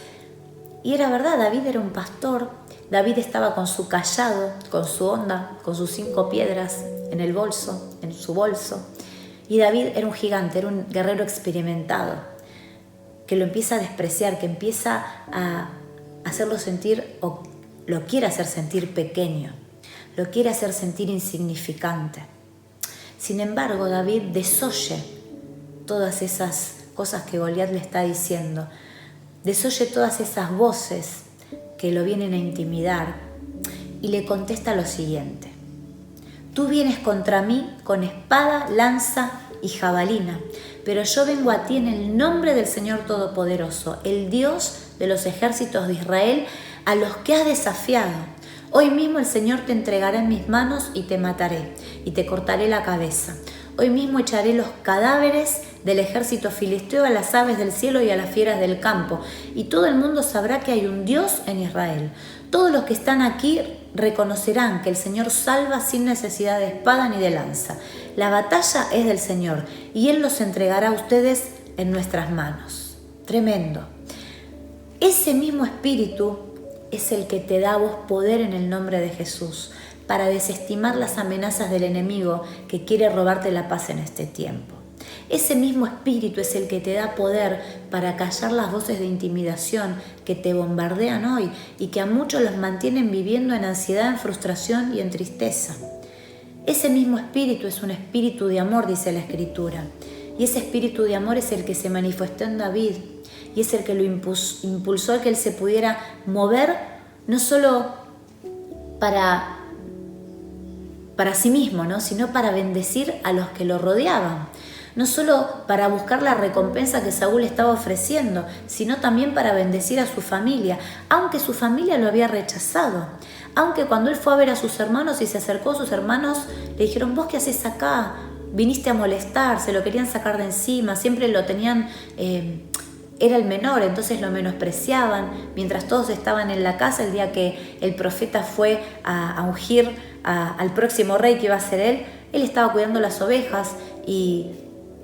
S5: Y era verdad, David era un pastor. David estaba con su cayado, con su honda, con sus 5 piedras en su bolso. Y David era un gigante, era un guerrero experimentado, que lo empieza a despreciar, que empieza a hacerlo sentir, o lo quiere hacer sentir pequeño, lo quiere hacer sentir insignificante. Sin embargo, David desoye todas esas cosas que Goliat le está diciendo, desoye todas esas voces que lo vienen a intimidar y le contesta lo siguiente: tú vienes contra mí con espada, lanza y jabalina, pero yo vengo a ti en el nombre del Señor Todopoderoso, el Dios de los ejércitos de Israel, a los que has desafiado. Hoy mismo el Señor te entregará en mis manos y te mataré y te cortaré la cabeza. Hoy mismo echaré los cadáveres del ejército filisteo a las aves del cielo y a las fieras del campo, y todo el mundo sabrá que hay un Dios en Israel. Todos los que están aquí reconocerán que el Señor salva sin necesidad de espada ni de lanza. La batalla es del Señor y Él los entregará a ustedes en nuestras manos. Tremendo. Ese mismo espíritu es el que te da a vos poder en el nombre de Jesús para desestimar las amenazas del enemigo que quiere robarte la paz en este tiempo. Ese mismo espíritu es el que te da poder para callar las voces de intimidación que te bombardean hoy y que a muchos los mantienen viviendo en ansiedad, en frustración y en tristeza. Ese mismo espíritu es un espíritu de amor, dice la Escritura. Y ese espíritu de amor es el que se manifestó en David y es el que lo impulsó a que él se pudiera mover no solo para sí mismo, ¿no? Sino para bendecir a los que lo rodeaban. No solo para buscar la recompensa que Saúl estaba ofreciendo, sino también para bendecir a su familia, aunque su familia lo había rechazado. Aunque cuando él fue a ver a sus hermanos y se acercó, sus hermanos le dijeron: ¿vos qué haces acá? Viniste a molestar, se lo querían sacar de encima, siempre lo tenían, era el menor, entonces lo menospreciaban. Mientras todos estaban en la casa, el día que el profeta fue a ungir al próximo rey que iba a ser él estaba cuidando las ovejas y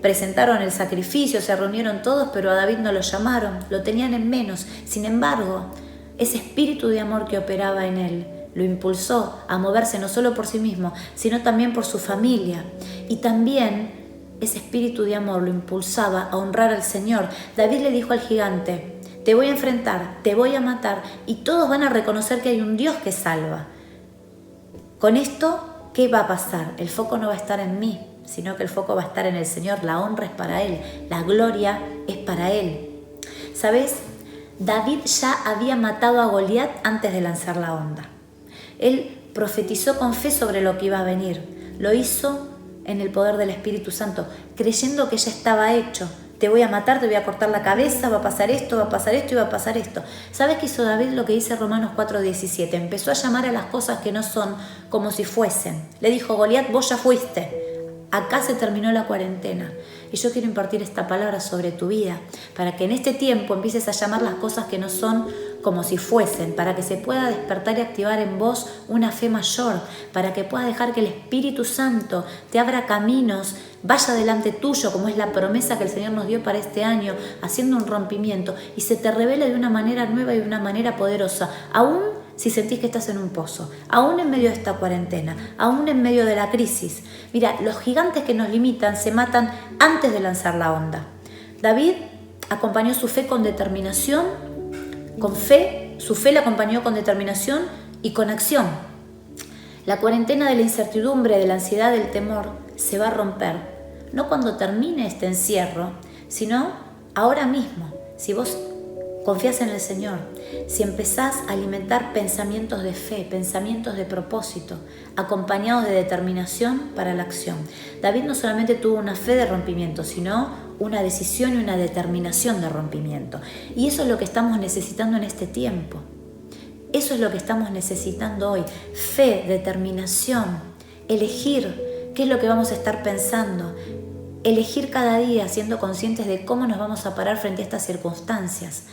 S5: presentaron el sacrificio, se reunieron todos, pero a David no lo llamaron, lo tenían en menos. Sin embargo, ese espíritu de amor que operaba en él lo impulsó a moverse no solo por sí mismo, sino también por su familia. Y también ese espíritu de amor lo impulsaba a honrar al Señor. David le dijo al gigante: te voy a enfrentar, te voy a matar, y todos van a reconocer que hay un Dios que salva. Con esto, ¿qué va a pasar? El foco no va a estar en mí, sino que el foco va a estar en el Señor. La honra es para Él, la gloria es para Él. ¿Sabes? David ya había matado a Goliat antes de lanzar la onda. Él profetizó con fe sobre lo que iba a venir. Lo hizo en el poder del Espíritu Santo, creyendo que ya estaba hecho. Te voy a matar, te voy a cortar la cabeza, va a pasar esto, va a pasar esto y va a pasar esto. ¿Sabes qué hizo David? Lo que dice Romanos 4:17. Empezó a llamar a las cosas que no son como si fuesen. Le dijo: Goliat, vos ya fuiste. Acá se terminó la cuarentena y yo quiero impartir esta palabra sobre tu vida para que en este tiempo empieces a llamar las cosas que no son como si fuesen, para que se pueda despertar y activar en vos una fe mayor, para que puedas dejar que el Espíritu Santo te abra caminos, vaya delante tuyo, como es la promesa que el Señor nos dio para este año, haciendo un rompimiento y se te revele de una manera nueva y de una manera poderosa, aún si sentís que estás en un pozo, aún en medio de esta cuarentena, aún en medio de la crisis. Mira, los gigantes que nos limitan se matan antes de lanzar la onda. David acompañó su fe con determinación, su fe la acompañó con determinación y con acción. La cuarentena de la incertidumbre, de la ansiedad, del temor, se va a romper, no cuando termine este encierro, sino ahora mismo, si vos confías en el Señor, si empezás a alimentar pensamientos de fe, pensamientos de propósito, acompañados de determinación para la acción. David no solamente tuvo una fe de rompimiento, sino una decisión y una determinación de rompimiento. Y eso es lo que estamos necesitando en este tiempo. Eso es lo que estamos necesitando hoy. Fe, determinación, elegir qué es lo que vamos a estar pensando, elegir cada día siendo conscientes de cómo nos vamos a parar frente a estas circunstancias,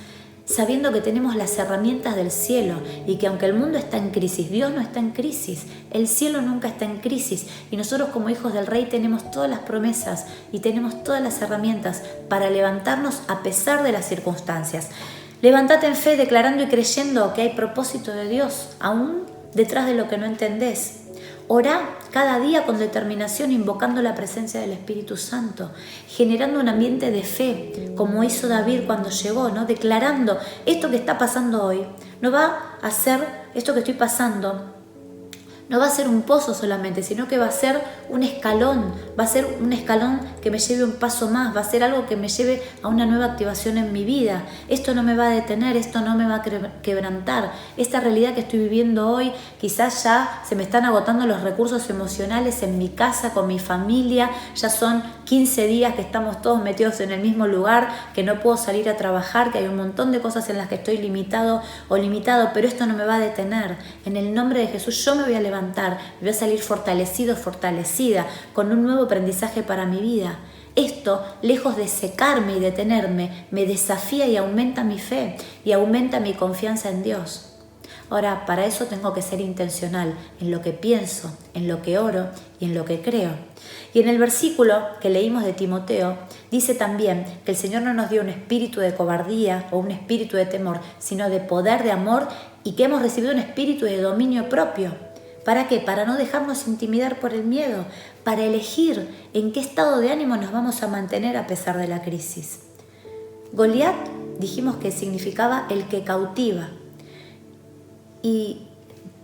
S5: sabiendo que tenemos las herramientas del cielo y que aunque el mundo está en crisis, Dios no está en crisis, el cielo nunca está en crisis y nosotros como hijos del Rey tenemos todas las promesas y tenemos todas las herramientas para levantarnos a pesar de las circunstancias. Levántate en fe declarando y creyendo que hay propósito de Dios, aún detrás de lo que no entendés. Orá cada día con determinación invocando la presencia del Espíritu Santo, generando un ambiente de fe, como hizo David cuando llegó, ¿no? Declarando esto que está pasando hoy, no va a ser esto que estoy pasando, no va a ser un pozo solamente, sino que va a ser un escalón, va a ser un escalón que me lleve un paso más, va a ser algo que me lleve a una nueva activación en mi vida. Esto no me va a detener, esto no me va a quebrantar. Esta realidad que estoy viviendo hoy, quizás ya se me están agotando los recursos emocionales en mi casa, con mi familia, ya son 15 días que estamos todos metidos en el mismo lugar, que no puedo salir a trabajar, que hay un montón de cosas en las que estoy limitado, pero esto no me va a detener. En el nombre de Jesús yo me voy a levantar, voy a salir fortalecido, fortalecida, con un nuevo aprendizaje para mi vida. Esto, lejos de secarme y detenerme, me desafía y aumenta mi fe y aumenta mi confianza en Dios. Ahora, para eso tengo que ser intencional en lo que pienso, en lo que oro y en lo que creo. Y en el versículo que leímos de Timoteo, dice también que el Señor no nos dio un espíritu de cobardía o un espíritu de temor, sino de poder, de amor, y que hemos recibido un espíritu de dominio propio. ¿Para qué? Para no dejarnos intimidar por el miedo, para elegir en qué estado de ánimo nos vamos a mantener a pesar de la crisis. Goliat dijimos que significaba el que cautiva. Y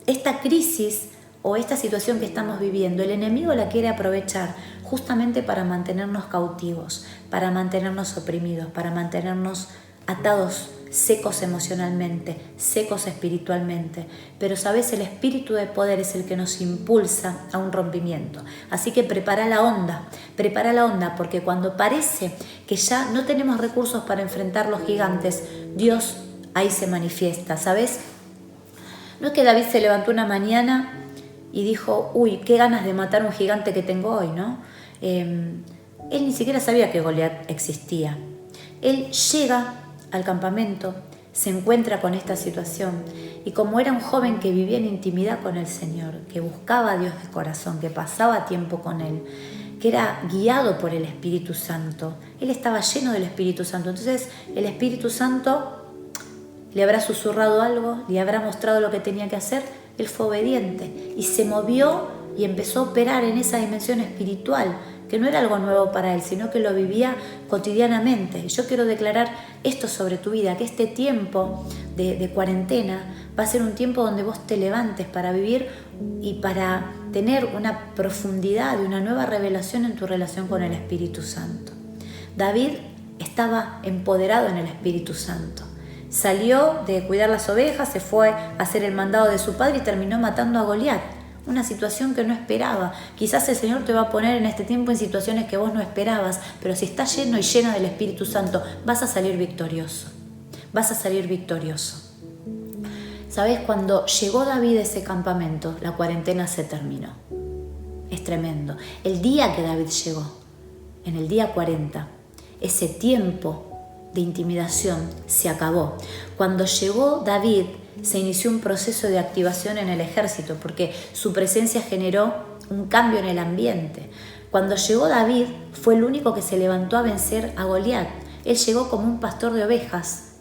S5: esta crisis o esta situación que estamos viviendo, el enemigo la quiere aprovechar justamente para mantenernos cautivos, para mantenernos oprimidos, para mantenernos atados, secos emocionalmente, secos espiritualmente. Pero sabes, el espíritu de poder es el que nos impulsa a un rompimiento. Así que prepara la onda, porque cuando parece que ya no tenemos recursos para enfrentar los gigantes, Dios ahí se manifiesta, ¿sabes? No es que David se levantó una mañana y dijo, uy, qué ganas de matar un gigante que tengo hoy, ¿no? Él ni siquiera sabía que Goliat existía. Él llega al campamento, se encuentra con esta situación y como era un joven que vivía en intimidad con el Señor, que buscaba a Dios de corazón, que pasaba tiempo con Él, que era guiado por el Espíritu Santo, él estaba lleno del Espíritu Santo. Entonces el Espíritu Santo le habrá susurrado algo, le habrá mostrado lo que tenía que hacer. Él fue obediente y se movió y empezó a operar en esa dimensión espiritual, que no era algo nuevo para él, sino que lo vivía cotidianamente. Y yo quiero declarar esto sobre tu vida, que este tiempo de cuarentena va a ser un tiempo donde vos te levantes para vivir y para tener una profundidad y una nueva revelación en tu relación con el Espíritu Santo. David estaba empoderado en el Espíritu Santo. Salió de cuidar las ovejas, se fue a hacer el mandado de su padre y terminó matando a Goliat. Una situación que no esperaba. Quizás el Señor te va a poner en este tiempo en situaciones que vos no esperabas, pero si estás lleno y llena del Espíritu Santo, vas a salir victorioso. Vas a salir victorioso. ¿Sabes? Cuando llegó David a ese campamento, la cuarentena se terminó. Es tremendo. El día que David llegó, en el día 40, ese tiempo de intimidación se acabó. Cuando llegó David, se inició un proceso de activación en el ejército, porque su presencia generó un cambio en el ambiente. Cuando llegó David, fue el único que se levantó a vencer a Goliat. Él llegó como un pastor de ovejas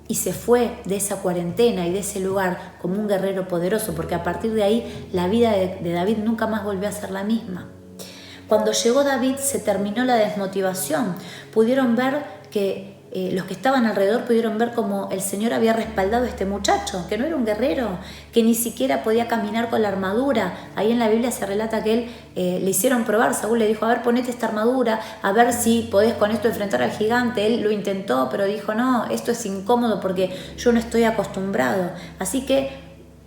S5: y se fue de esa cuarentena y de ese lugar como un guerrero poderoso, porque a partir de ahí la vida de David nunca más volvió a ser la misma. Cuando llegó David se terminó la desmotivación. Pudieron ver que los que estaban alrededor pudieron ver cómo el Señor había respaldado a este muchacho, que no era un guerrero, que ni siquiera podía caminar con la armadura. Ahí en la Biblia se relata que él le hicieron probar. Saúl le dijo, a ver, ponete esta armadura, a ver si podés con esto enfrentar al gigante. Él lo intentó, pero dijo, no, esto es incómodo porque yo no estoy acostumbrado. Así que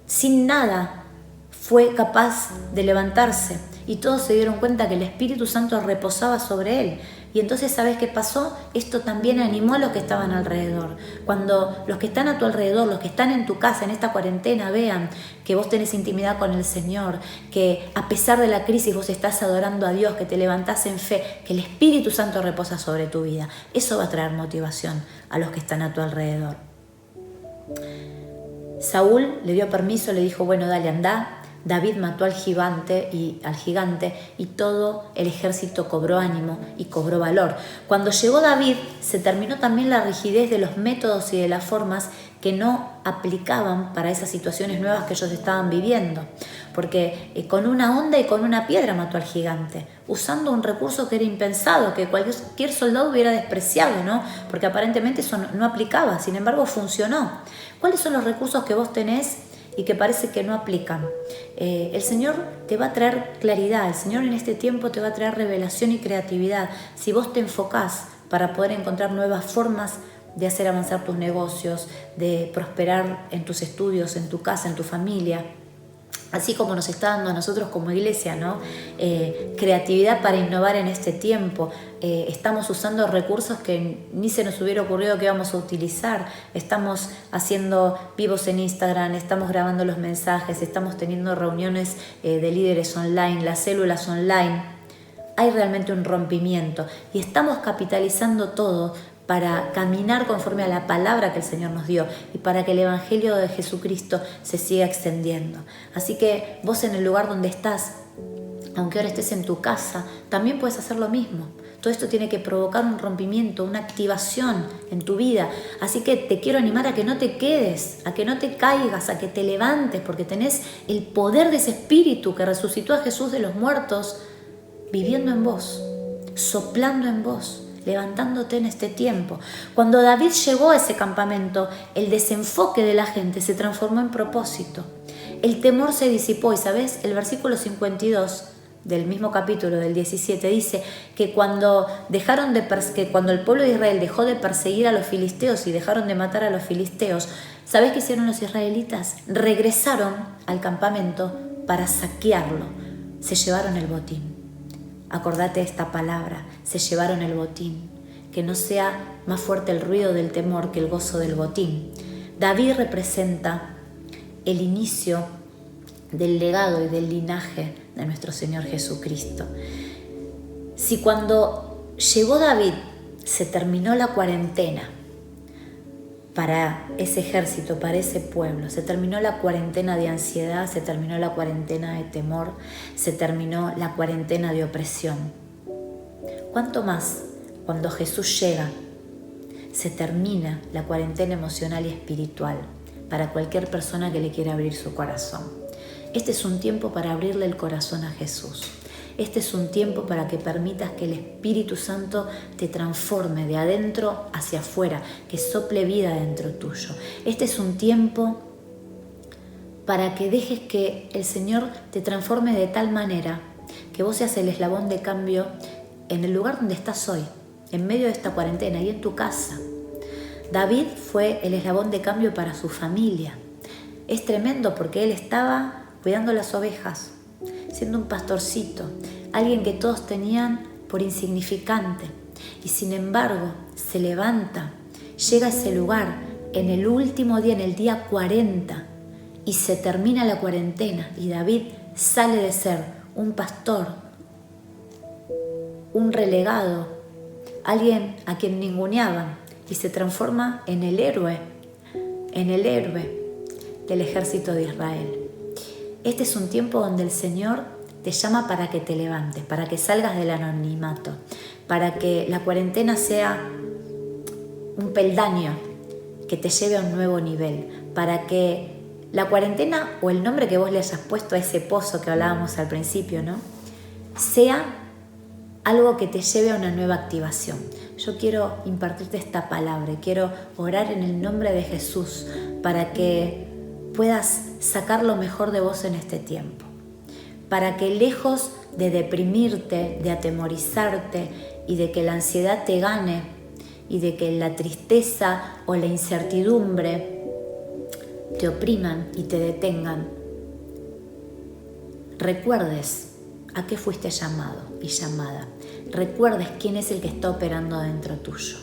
S5: sin nada fue capaz de levantarse, y todos se dieron cuenta que el Espíritu Santo reposaba sobre él. Y entonces, ¿sabes qué pasó? Esto también animó a los que estaban alrededor. Cuando los que están a tu alrededor, los que están en tu casa en esta cuarentena, vean que vos tenés intimidad con el Señor, que a pesar de la crisis vos estás adorando a Dios, que te levantás en fe, que el Espíritu Santo reposa sobre tu vida, eso va a traer motivación a los que están a tu alrededor. Saúl le dio permiso, le dijo, bueno, dale, andá. David mató al gigante y todo el ejército cobró ánimo y cobró valor. Cuando llegó David, se terminó también la rigidez de los métodos y de las formas que no aplicaban para esas situaciones nuevas que ellos estaban viviendo. Porque con una honda y con una piedra mató al gigante, usando un recurso que era impensado, que cualquier soldado hubiera despreciado, ¿no? Porque aparentemente eso no aplicaba, sin embargo funcionó. ¿Cuáles son los recursos que vos tenés y que parece que no aplican? El Señor te va a traer claridad, el Señor en este tiempo te va a traer revelación y creatividad si vos te enfocás para poder encontrar nuevas formas de hacer avanzar tus negocios, de prosperar en tus estudios, en tu casa, en tu familia. Así como nos está dando a nosotros como iglesia, ¿no? Creatividad para innovar en este tiempo. Estamos usando recursos que ni se nos hubiera ocurrido que íbamos a utilizar. Estamos haciendo vivos en Instagram, estamos grabando los mensajes, estamos teniendo reuniones de líderes online, las células online. Hay realmente un rompimiento y estamos capitalizando todo para caminar conforme a la palabra que el Señor nos dio y para que el Evangelio de Jesucristo se siga extendiendo. Así que vos en el lugar donde estás, aunque ahora estés en tu casa, también puedes hacer lo mismo. Todo esto tiene que provocar un rompimiento, una activación en tu vida. Así que te quiero animar a que no te quedes, a que no te caigas, a que te levantes, porque tenés el poder de ese Espíritu que resucitó a Jesús de los muertos viviendo en vos, soplando en vos, levantándote en este tiempo. Cuando David llegó a ese campamento, el desenfoque de la gente se transformó en propósito. El temor se disipó y, ¿sabes? El versículo 52 del mismo capítulo, del 17, dice que cuando el pueblo de Israel dejó de perseguir a los filisteos y dejaron de matar a los filisteos, ¿sabes qué hicieron los israelitas? Regresaron al campamento para saquearlo. Se llevaron el botín. Acordate de esta palabra, se llevaron el botín. Que no sea más fuerte el ruido del temor que el gozo del botín. David representa el inicio del legado y del linaje de nuestro Señor Jesucristo. Si cuando llegó David se terminó la cuarentena para ese ejército, para ese pueblo, se terminó la cuarentena de ansiedad, se terminó la cuarentena de temor, se terminó la cuarentena de opresión. ¿Cuánto más cuando Jesús llega se termina la cuarentena emocional y espiritual para cualquier persona que le quiera abrir su corazón? Este es un tiempo para abrirle el corazón a Jesús. Este es un tiempo para que permitas que el Espíritu Santo te transforme de adentro hacia afuera, que sople vida dentro tuyo. Este es un tiempo para que dejes que el Señor te transforme de tal manera que vos seas el eslabón de cambio en el lugar donde estás hoy, en medio de esta cuarentena y en tu casa. David fue el eslabón de cambio para su familia. Es tremendo porque él estaba cuidando las ovejas, siendo un pastorcito, alguien que todos tenían por insignificante. Y sin embargo, se levanta, llega a ese lugar en el último día, en el día 40, y se termina la cuarentena. Y David sale de ser un pastor, un relegado, alguien a quien ninguneaban, y se transforma en el héroe del ejército de Israel. Este es un tiempo donde el Señor te llama para que te levantes, para que salgas del anonimato, para que la cuarentena sea un peldaño que te lleve a un nuevo nivel, para que la cuarentena, o el nombre que vos le hayas puesto a ese pozo que hablábamos al principio, ¿no?, sea algo que te lleve a una nueva activación. yo quiero impartirte esta palabra, quiero orar en el nombre de Jesús para que puedas sacar lo mejor de vos en este tiempo, para que lejos de deprimirte, de atemorizarte y de que la ansiedad te gane y de que la tristeza o la incertidumbre te opriman y te detengan, recuerdes a qué fuiste llamado y llamada. Recuerdes quién es el que está operando dentro tuyo.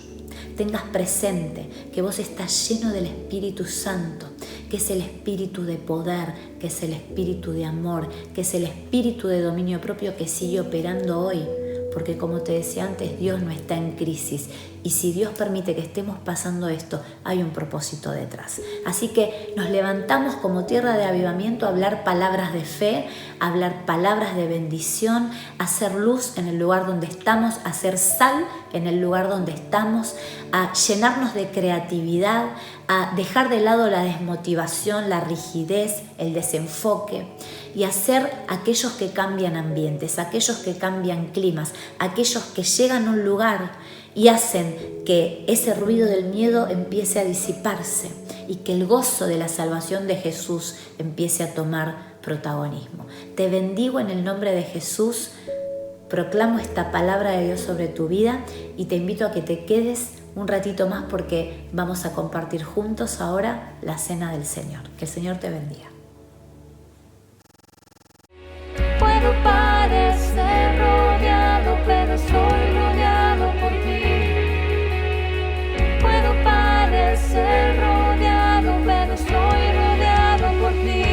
S5: Tengas presente que vos estás lleno del Espíritu Santo, que es el espíritu de poder, que es el espíritu de amor, que es el espíritu de dominio propio que sigue operando hoy. Porque como te decía antes, Dios no está en crisis. Y si Dios permite que estemos pasando esto, hay un propósito detrás. Así que nos levantamos como tierra de avivamiento a hablar palabras de fe, a hablar palabras de bendición, a hacer luz en el lugar donde estamos, a hacer sal en el lugar donde estamos, a llenarnos de creatividad, a dejar de lado la desmotivación, la rigidez, el desenfoque y a ser aquellos que cambian ambientes, aquellos que cambian climas, aquellos que llegan a un lugar y hacen que ese ruido del miedo empiece a disiparse y que el gozo de la salvación de Jesús empiece a tomar protagonismo. Te bendigo en el nombre de Jesús, proclamo esta palabra de Dios sobre tu vida y te invito a que te quedes un ratito más porque vamos a compartir juntos ahora la cena del Señor. Que el Señor te bendiga.
S2: Puedo parecer rodeado, pero soy rodeado por ti. Puedo parecer rodeado, pero soy rodeado por ti.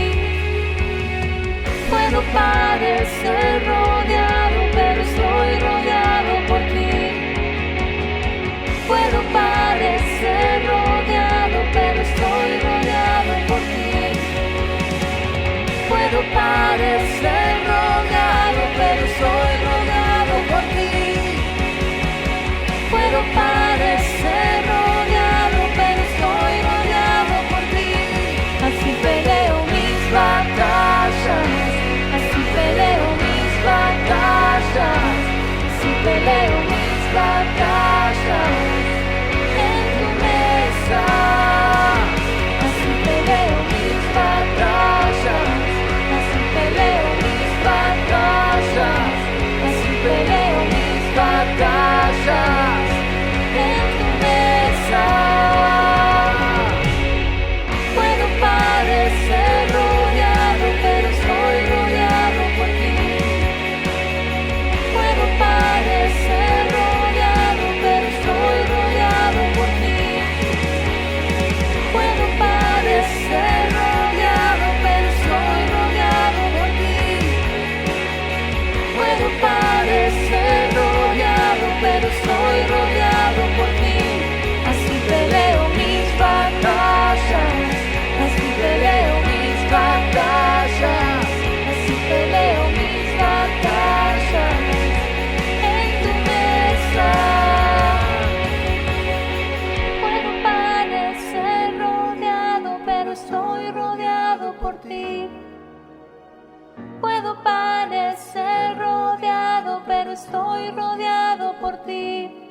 S2: Puedo parecer rodeado, pero soy rodeado por ti. Puedo parecer rodeado, pero soy rodeado por ti. Puedo parecer rodeado, pero soy rodeado por ti. Puedo parecer rodeado, pero soy rodeado por ti. Así peleo mis batallas, así peleo mis batallas, así peleo mis batallas en tu mesa. Así peleo mis batallas, así peleo mis batallas, así peleo mis batallas en tu mesa. Puedo parecer rodeado, pero soy rodeado por ti. Puedo parecer rodeado, pero soy rodeado por ti. Puedo parecer rodeado, pero soy rodeado por ti. Puedo parecer rodeado, pero soy rodeado por ti. Así peleo mis batallas, así peleo mis batallas, así peleo mis batallas en tu mesa. Puedo parecer rodeado, pero estoy rodeado por ti. Puedo parecer rodeado, pero estoy rodeado por ti.